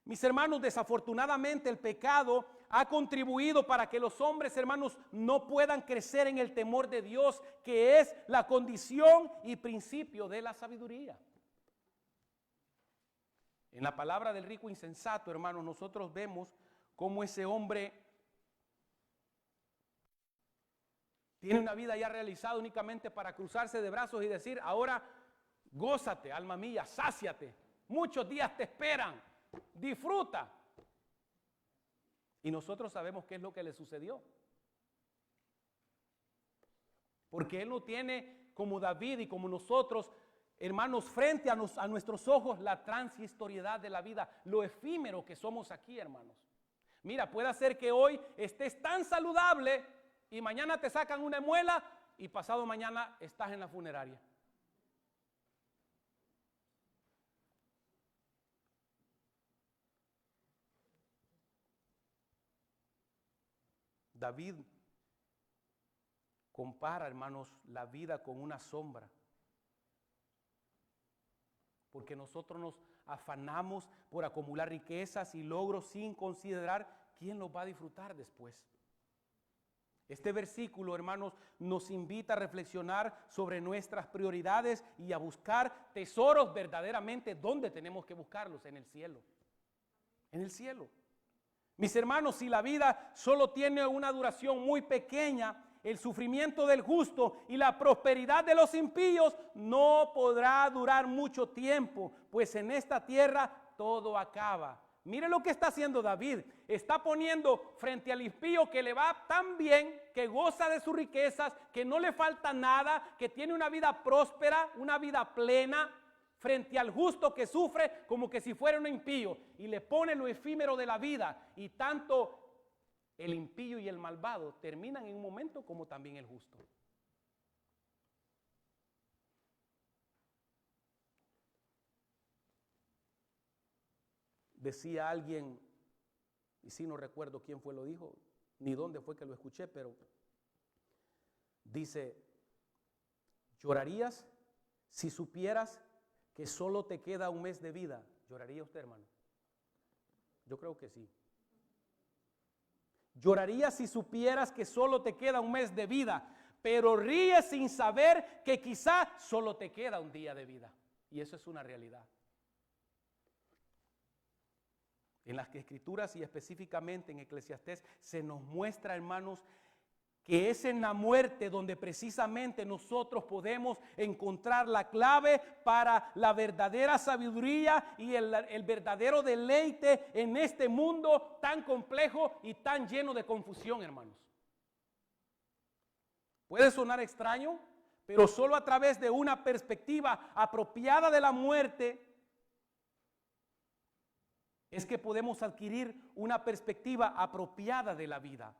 Mis hermanos, desafortunadamente el pecado ha contribuido para que los hombres, hermanos, no puedan crecer en el temor de Dios, que es la condición y principio de la sabiduría. En la palabra del rico insensato, hermanos, nosotros vemos cómo ese hombre tiene una vida ya realizada únicamente para cruzarse de brazos y decir: ahora gózate, alma mía, sáciate, muchos días te esperan, disfruta. Y nosotros sabemos qué es lo que le sucedió. Porque él no tiene, como David y como nosotros, hermanos, frente a nuestros ojos la transistoriedad de la vida, lo efímero que somos aquí, hermanos. Mira, puede ser que hoy estés tan saludable y mañana te sacan una muela y pasado mañana estás en la funeraria. David compara, hermanos, la vida con una sombra. Porque nosotros nos afanamos por acumular riquezas y logros sin considerar quién los va a disfrutar después. Este versículo, hermanos, nos invita a reflexionar sobre nuestras prioridades y a buscar tesoros verdaderamente. ¿Dónde tenemos que buscarlos? En el cielo. En el cielo. Mis hermanos, si la vida solo tiene una duración muy pequeña, el sufrimiento del justo y la prosperidad de los impíos no podrá durar mucho tiempo, pues en esta tierra todo acaba. Mire lo que está haciendo David. Está poniendo frente al impío que le va tan bien, que goza de sus riquezas, que no le falta nada, que tiene una vida próspera, una vida plena, frente al justo que sufre como que si fuera un impío, y le pone lo efímero de la vida. Y tanto el impío y el malvado terminan en un momento como también el justo. Decía alguien, y sí no recuerdo quién fue lo dijo, ni dónde fue que lo escuché, pero dice: ¿llorarías si supieras que solo te queda un mes de vida? ¿Lloraría usted, hermano? Yo creo que sí. Llorarías si supieras que solo te queda un mes de vida, pero ríes sin saber que quizá solo te queda un día de vida. Y eso es una realidad. En las Escrituras y específicamente en Eclesiastés se nos muestra, hermanos, que es en la muerte donde precisamente nosotros podemos encontrar la clave para la verdadera sabiduría y el verdadero deleite en este mundo tan complejo y tan lleno de confusión, hermanos. Puede sonar extraño, pero solo a través de una perspectiva apropiada de la muerte es que podemos adquirir una perspectiva apropiada de la vida.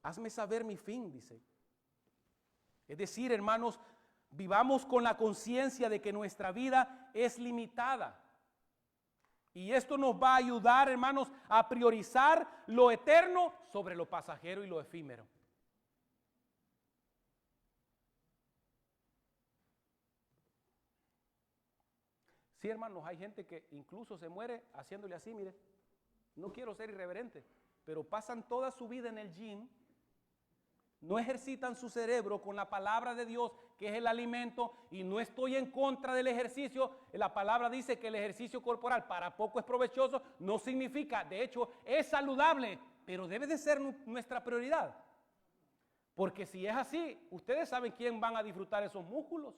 Hazme saber mi fin, dice. Es decir, hermanos, vivamos con la conciencia de que nuestra vida es limitada. Y esto nos va a ayudar, hermanos, a priorizar lo eterno sobre lo pasajero y lo efímero. Sí, hermanos, hay gente que incluso se muere haciéndole así, mire. No quiero ser irreverente, pero pasan toda su vida en el gym. No ejercitan su cerebro con la palabra de Dios, que es el alimento, y no estoy en contra del ejercicio. La palabra dice que el ejercicio corporal para poco es provechoso, no significa, de hecho, es saludable, pero debe de ser nuestra prioridad. Porque si es así, ustedes saben quién van a disfrutar esos músculos.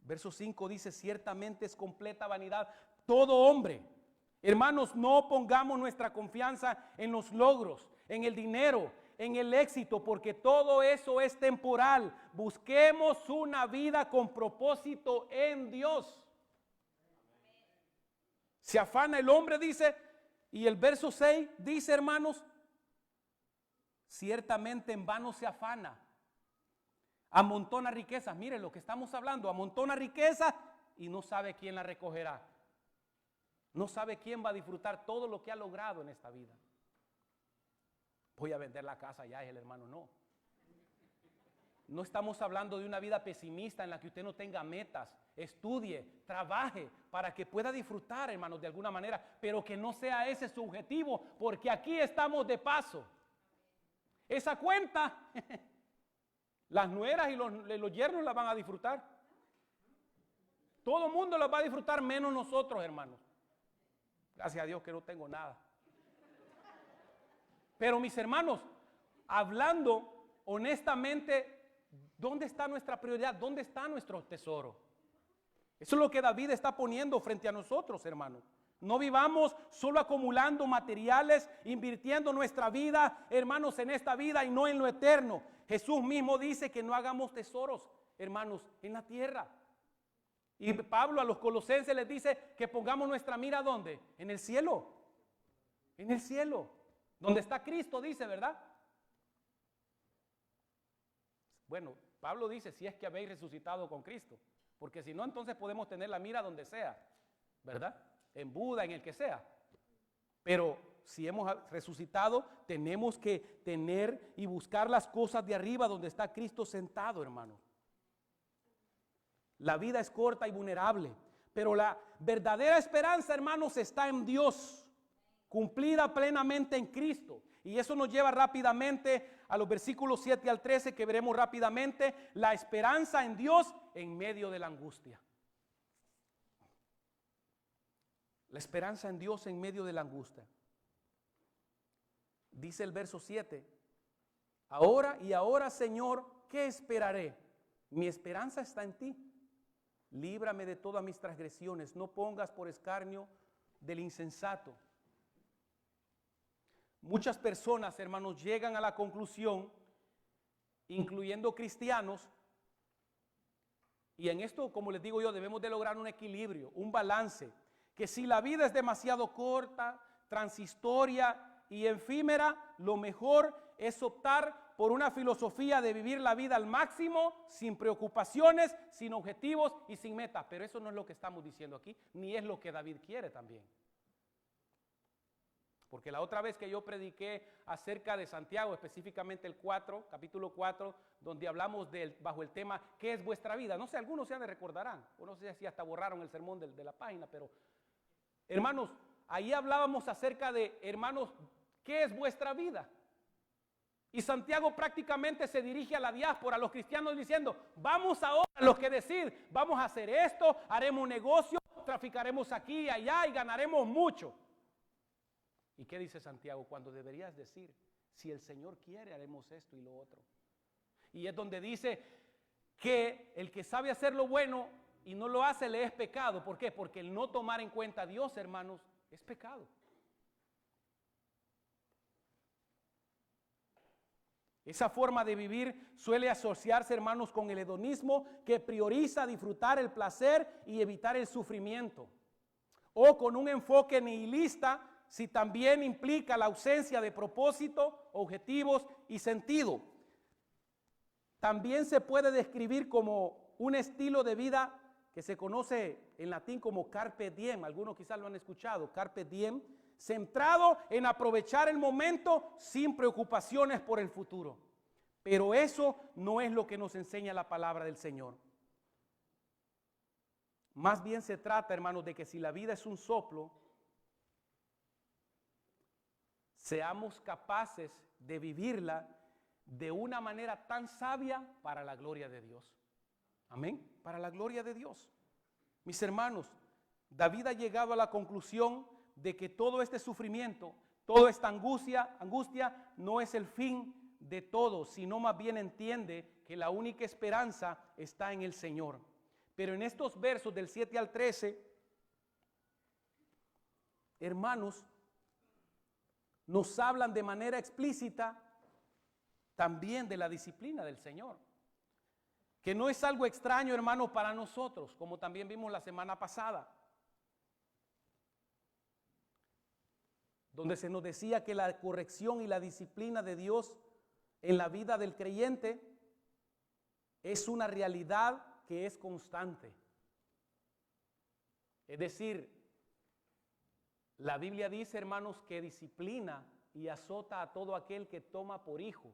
Verso 5 dice: ciertamente es completa vanidad todo hombre. Hermanos, no pongamos nuestra confianza en los logros, en el dinero, en el éxito, porque todo eso es temporal. Busquemos una vida con propósito en Dios. Se afana el hombre, dice, y el verso 6 dice, hermanos, ciertamente en vano se afana. Amontona riquezas, miren lo que estamos hablando, amontona riquezas y no sabe quién la recogerá. No sabe quién va a disfrutar todo lo que ha logrado en esta vida. Voy a vender la casa ya, es el hermano, no. No estamos hablando de una vida pesimista en la que usted no tenga metas, estudie, trabaje para que pueda disfrutar, hermanos, de alguna manera, pero que no sea ese su objetivo, porque aquí estamos de paso. Esa cuenta, las nueras y los yernos la van a disfrutar. Todo el mundo la va a disfrutar menos nosotros, hermanos. Gracias a Dios que no tengo nada. Pero mis hermanos, hablando honestamente, ¿dónde está nuestra prioridad? ¿Dónde está nuestro tesoro? Eso es lo que David está poniendo frente a nosotros, hermanos. No vivamos solo acumulando materiales, invirtiendo nuestra vida, hermanos, en esta vida y no en lo eterno. Jesús mismo dice que no hagamos tesoros, hermanos, en la tierra. Y Pablo a los colosenses les dice que pongamos nuestra mira ¿dónde? En el cielo. En el cielo. Donde está Cristo, dice, ¿verdad? Bueno, Pablo dice, si es que habéis resucitado con Cristo. Porque si no, entonces podemos tener la mira donde sea, ¿verdad? En Buda, en el que sea. Pero si hemos resucitado, tenemos que tener y buscar las cosas de arriba donde está Cristo sentado, hermano. La vida es corta y vulnerable, pero la verdadera esperanza, hermanos, está en Dios, cumplida plenamente en Cristo. Y eso nos lleva rápidamente a los versículos 7 al 13 que veremos rápidamente. La esperanza en Dios en medio de la angustia. La esperanza en Dios en medio de la angustia. Dice el verso 7. Ahora, Señor, ¿qué esperaré? Mi esperanza está en ti. Líbrame de todas mis transgresiones. No pongas por escarnio del insensato. Muchas personas, hermanos, llegan a la conclusión, incluyendo cristianos, y en esto, como les digo yo, debemos de lograr un equilibrio, un balance, que si la vida es demasiado corta, transitoria y efímera, lo mejor es optar por una filosofía de vivir la vida al máximo, sin preocupaciones, sin objetivos y sin metas. Pero eso no es lo que estamos diciendo aquí, ni es lo que David quiere también. Porque la otra vez que yo prediqué acerca de Santiago, específicamente el 4, capítulo 4, donde hablamos bajo el tema, ¿qué es vuestra vida? No sé, algunos se recordarán, o no sé si hasta borraron el sermón de la página, pero hermanos, ahí hablábamos acerca de, hermanos, ¿qué es vuestra vida? Y Santiago prácticamente se dirige a la diáspora, a los cristianos diciendo, vamos ahora los que decir, vamos a hacer esto, haremos un negocio, traficaremos aquí y allá y ganaremos mucho. ¿Y qué dice Santiago? Cuando deberías decir, si el Señor quiere, haremos esto y lo otro. Y es donde dice que el que sabe hacer lo bueno y no lo hace, le es pecado. ¿Por qué? Porque el no tomar en cuenta a Dios, hermanos, es pecado. Esa forma de vivir suele asociarse, hermanos, con el hedonismo que prioriza disfrutar el placer y evitar el sufrimiento. O con un enfoque nihilista, si también implica la ausencia de propósito, objetivos y sentido. También se puede describir como un estilo de vida que se conoce en latín como carpe diem, algunos quizás lo han escuchado, carpe diem, centrado en aprovechar el momento sin preocupaciones por el futuro. Pero eso no es lo que nos enseña la palabra del Señor. Más bien se trata, hermanos, de que si la vida es un soplo, seamos capaces de vivirla de una manera tan sabia para la gloria de Dios. Amén, para la gloria de Dios. Mis hermanos, David ha llegado a la conclusión de que todo este sufrimiento, toda esta angustia no es el fin de todo, sino más bien entiende que la única esperanza está en el Señor. Pero en estos versos del 7 al 13, hermanos, nos hablan de manera explícita también de la disciplina del Señor. Que no es algo extraño, hermanos, para nosotros, como también vimos la semana pasada. donde se nos decía que la corrección y la disciplina de Dios en la vida del creyente es una realidad que es constante. Es decir, la Biblia dice, hermanos, que disciplina y azota a todo aquel que toma por hijo.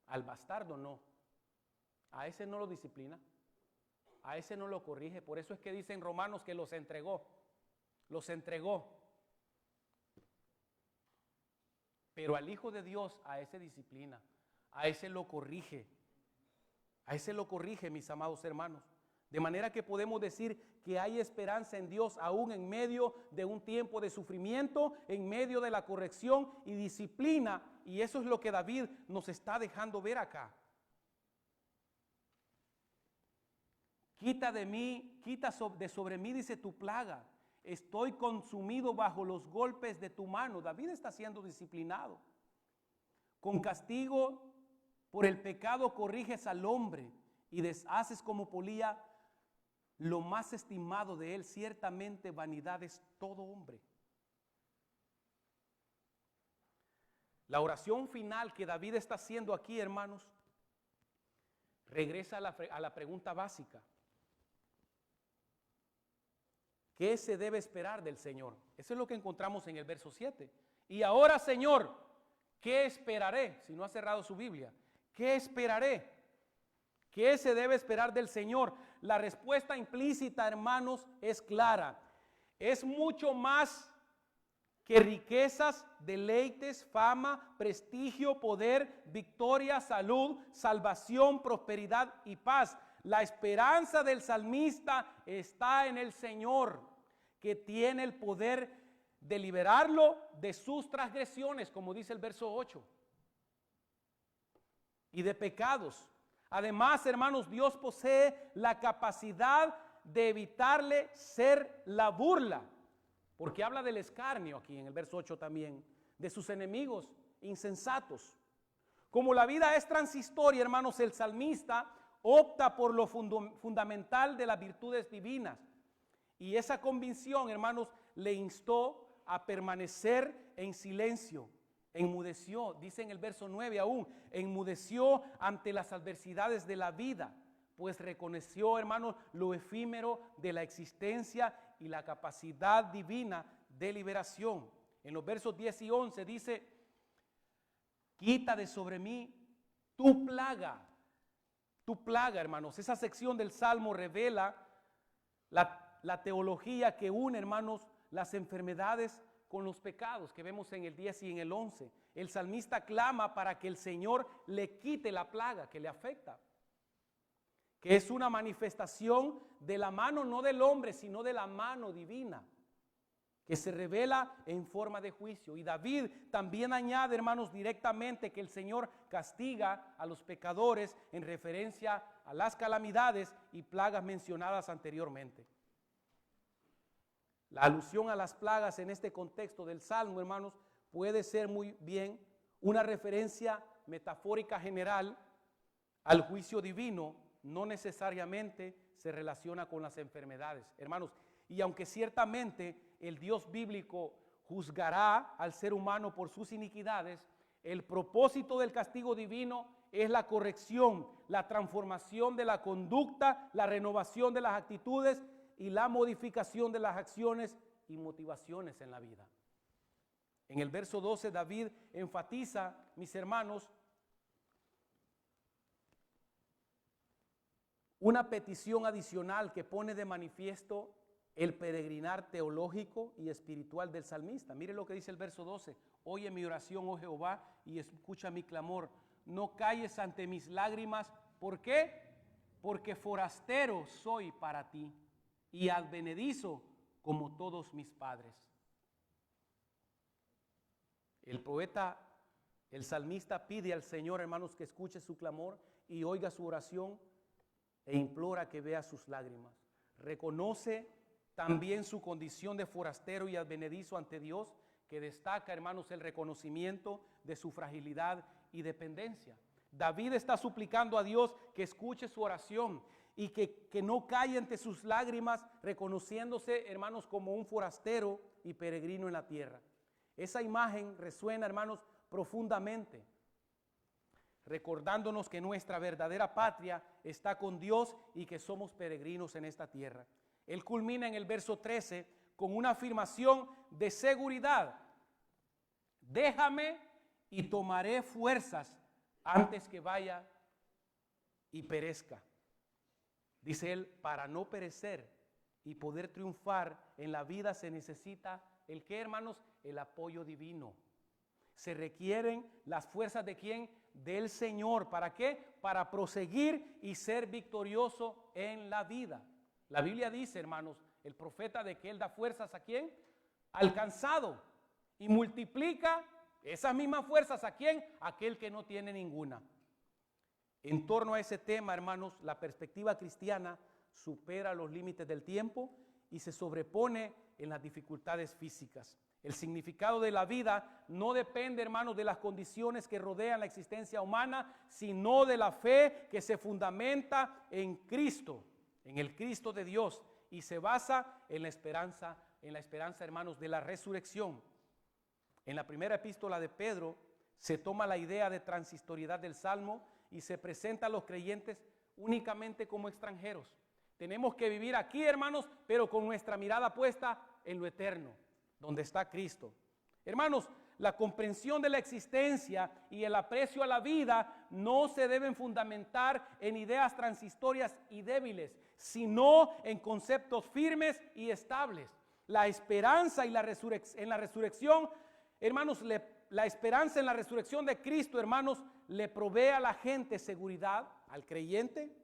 Al bastardo no. A ese no lo disciplina. A ese no lo corrige. Por eso es que dicen Romanos que los entregó. Los entregó. Pero al Hijo de Dios, a ese disciplina. A ese lo corrige. A ese lo corrige, mis amados hermanos. De manera que podemos decir que hay esperanza en Dios aún en medio de un tiempo de sufrimiento, en medio de la corrección y disciplina. Y eso es lo que David nos está dejando ver acá. Quita de sobre mí, dice, tu plaga. Estoy consumido bajo los golpes de tu mano. David está siendo disciplinado. Con castigo por el pecado corriges al hombre y deshaces como polilla lo más estimado de él. Ciertamente vanidad es todo hombre. La oración final que David está haciendo aquí, hermanos, regresa a la pregunta básica. ¿Qué se debe esperar del Señor? Eso es lo que encontramos en el verso 7. Y ahora, Señor, ¿qué esperaré? Si no ha cerrado su Biblia, ¿qué esperaré? ¿Qué se debe esperar del Señor? La respuesta implícita, hermanos, es clara. Es mucho más que riquezas, deleites, fama, prestigio, poder, victoria, salud, salvación, prosperidad y paz. La esperanza del salmista está en el Señor, que tiene el poder de liberarlo de sus transgresiones, como dice el verso 8, y de pecados. Además, hermanos, Dios posee la capacidad de evitarle ser la burla, porque habla del escarnio aquí en el verso 8 también, de sus enemigos insensatos. Como la vida es transitoria, hermanos, el salmista opta por lo fundamental de las virtudes divinas. Y esa convicción, hermanos, le instó a permanecer en silencio. Enmudeció, dice en el verso 9 aún, enmudeció ante las adversidades de la vida, pues reconoció, hermanos, lo efímero de la existencia y la capacidad divina de liberación. En los versos 10 y 11 dice, quita de sobre mí tu plaga. Tu plaga, hermanos. Esa sección del Salmo revela la teología que une, hermanos, las enfermedades con los pecados que vemos en el 10 y en el 11. El salmista clama para que el Señor le quite la plaga que le afecta, que es una manifestación de la mano no del hombre, sino de la mano divina, que se revela en forma de juicio. Y David también añade, hermanos, directamente que el Señor castiga a los pecadores en referencia a las calamidades y plagas mencionadas anteriormente. La alusión a las plagas en este contexto del Salmo, hermanos, puede ser muy bien una referencia metafórica general al juicio divino, no necesariamente se relaciona con las enfermedades, hermanos. Y aunque ciertamente el Dios bíblico juzgará al ser humano por sus iniquidades, el propósito del castigo divino es la corrección, la transformación de la conducta, la renovación de las actitudes y la modificación de las acciones y motivaciones en la vida. En el verso 12 David enfatiza, mis hermanos, una petición adicional que pone de manifiesto el peregrinar teológico y espiritual del salmista. Mire lo que dice el verso 12. Oye mi oración, oh Jehová, y escucha mi clamor. No calles ante mis lágrimas. ¿Por qué? Porque forastero soy para ti y advenedizo como todos mis padres. El poeta, el salmista pide al Señor, hermanos, que escuche su clamor y oiga su oración e implora que vea sus lágrimas. Reconoce también su condición de forastero y advenedizo ante Dios, que destaca, hermanos, el reconocimiento de su fragilidad y dependencia. David está suplicando a Dios que escuche su oración y que no cae ante sus lágrimas, reconociéndose, hermanos, como un forastero y peregrino en la tierra. Esa imagen resuena, hermanos, profundamente, recordándonos que nuestra verdadera patria está con Dios y que somos peregrinos en esta tierra. Él culmina en el verso 13 con una afirmación de seguridad. Déjame y tomaré fuerzas antes que vaya y perezca. Dice él, para no perecer y poder triunfar en la vida se necesita ¿el qué, hermanos? El apoyo divino. Se requieren las fuerzas ¿de quién? Del Señor. ¿Para qué? Para proseguir y ser victorioso en la vida. La Biblia dice, hermanos, el profeta, de que Él da fuerzas ¿a quién? Al cansado. Y multiplica esas mismas fuerzas ¿a quién? Aquel que no tiene ninguna. En torno a ese tema, hermanos, la perspectiva cristiana supera los límites del tiempo y se sobrepone en las dificultades físicas. El significado de la vida no depende, hermanos, de las condiciones que rodean la existencia humana, sino de la fe que se fundamenta en Cristo, en el Cristo de Dios, y se basa en la esperanza, hermanos, de la resurrección. En la primera epístola de Pedro se toma la idea de transitoriedad del Salmo y se presenta a los creyentes únicamente como extranjeros. Tenemos que vivir aquí, hermanos, pero con nuestra mirada puesta en lo eterno, donde está Cristo. Hermanos, la comprensión de la existencia y el aprecio a la vida no se deben fundamentar en ideas transitorias y débiles, sino en conceptos firmes y estables. La esperanza y en la resurrección, hermanos, la esperanza en la resurrección de Cristo, hermanos, le provee a la gente seguridad, al creyente,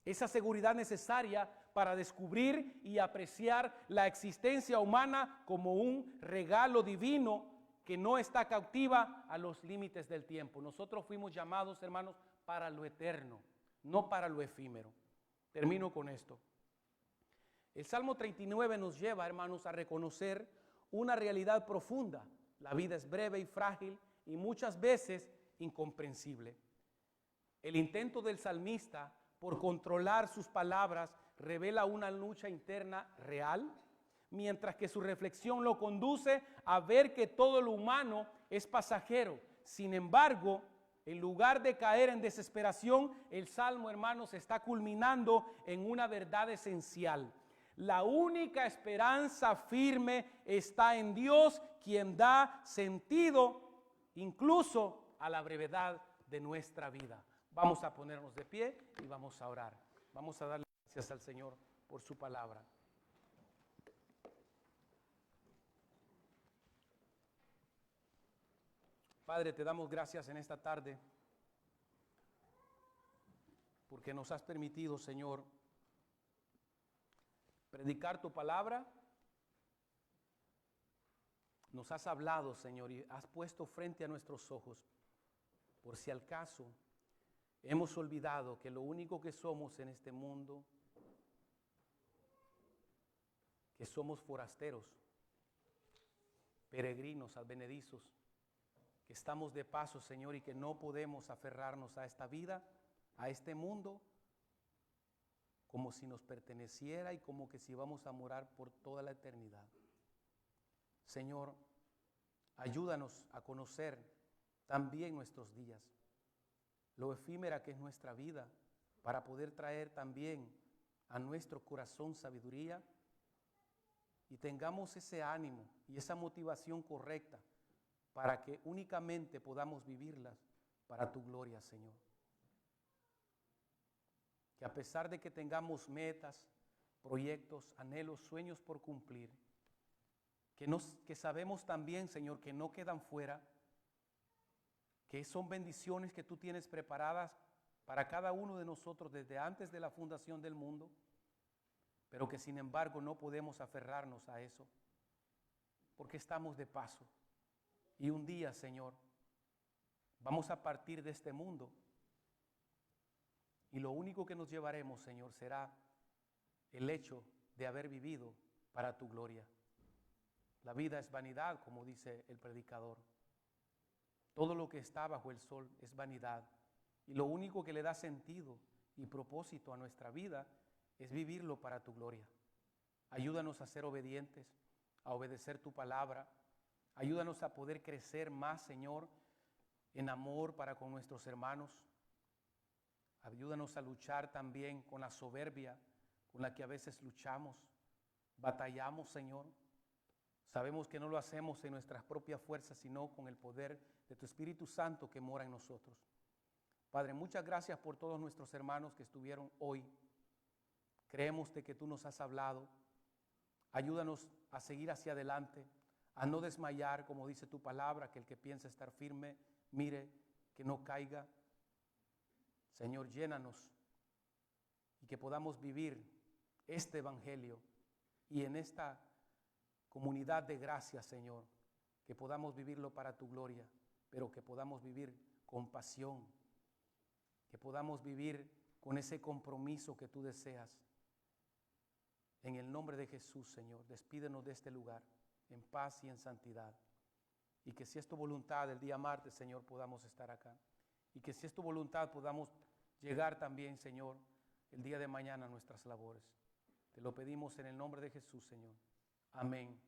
esa seguridad necesaria para descubrir y apreciar la existencia humana como un regalo divino que no está cautiva a los límites del tiempo. Nosotros fuimos llamados, hermanos, para lo eterno, no para lo efímero. Termino con esto. El Salmo 39 nos lleva, hermanos, a reconocer una realidad profunda. La vida es breve y frágil y muchas veces incomprensible. El intento del salmista por controlar sus palabras revela una lucha interna real, mientras que su reflexión lo conduce a ver que todo lo humano es pasajero. Sin embargo, en lugar de caer en desesperación, el Salmo, hermanos, está culminando en una verdad esencial. La única esperanza firme está en Dios, quien da sentido incluso a la brevedad de nuestra vida. Vamos a ponernos de pie y vamos a orar. Vamos a darle gracias al Señor por su palabra. Padre, te damos gracias en esta tarde porque nos has permitido, Señor, predicar tu palabra. Nos has hablado, Señor, y has puesto frente a nuestros ojos, por si al caso hemos olvidado que lo único que somos en este mundo, que somos forasteros, peregrinos, advenedizos, que estamos de paso, Señor, y que no podemos aferrarnos a esta vida, a este mundo, como si nos perteneciera y como que si vamos a morar por toda la eternidad. Señor, ayúdanos a conocer también nuestros días, lo efímera que es nuestra vida, para poder traer también a nuestro corazón sabiduría y tengamos ese ánimo y esa motivación correcta para que únicamente podamos vivirlas para tu gloria, Señor. Que a pesar de que tengamos metas, proyectos, anhelos, sueños por cumplir, que sabemos también, Señor, que no quedan fuera, que son bendiciones que tú tienes preparadas para cada uno de nosotros desde antes de la fundación del mundo, pero que sin embargo no podemos aferrarnos a eso, porque estamos de paso. Y un día, Señor, vamos a partir de este mundo y lo único que nos llevaremos, Señor, será el hecho de haber vivido para tu gloria. La vida es vanidad, como dice el predicador. Todo lo que está bajo el sol es vanidad. Y lo único que le da sentido y propósito a nuestra vida es vivirlo para tu gloria. Ayúdanos a ser obedientes, a obedecer tu palabra. Ayúdanos a poder crecer más, Señor, en amor para con nuestros hermanos. Ayúdanos a luchar también con la soberbia con la que a veces luchamos, batallamos, Señor. Sabemos que no lo hacemos en nuestras propias fuerzas, sino con el poder de tu Espíritu Santo que mora en nosotros. Padre, muchas gracias por todos nuestros hermanos que estuvieron hoy. Creemos de que tú nos has hablado. Ayúdanos a seguir hacia adelante, a no desmayar, como dice tu palabra, que el que piensa estar firme, mire que no caiga. Señor, llénanos y que podamos vivir este evangelio y en esta comunidad de gracia, Señor, que podamos vivirlo para tu gloria, pero que podamos vivir con pasión, que podamos vivir con ese compromiso que tú deseas. En el nombre de Jesús, Señor, despídenos de este lugar en paz y en santidad. Y que si es tu voluntad, el día martes, Señor, podamos estar acá. Y que si es tu voluntad, podamos llegar también, Señor, el día de mañana a nuestras labores. Te lo pedimos en el nombre de Jesús, Señor. Amén.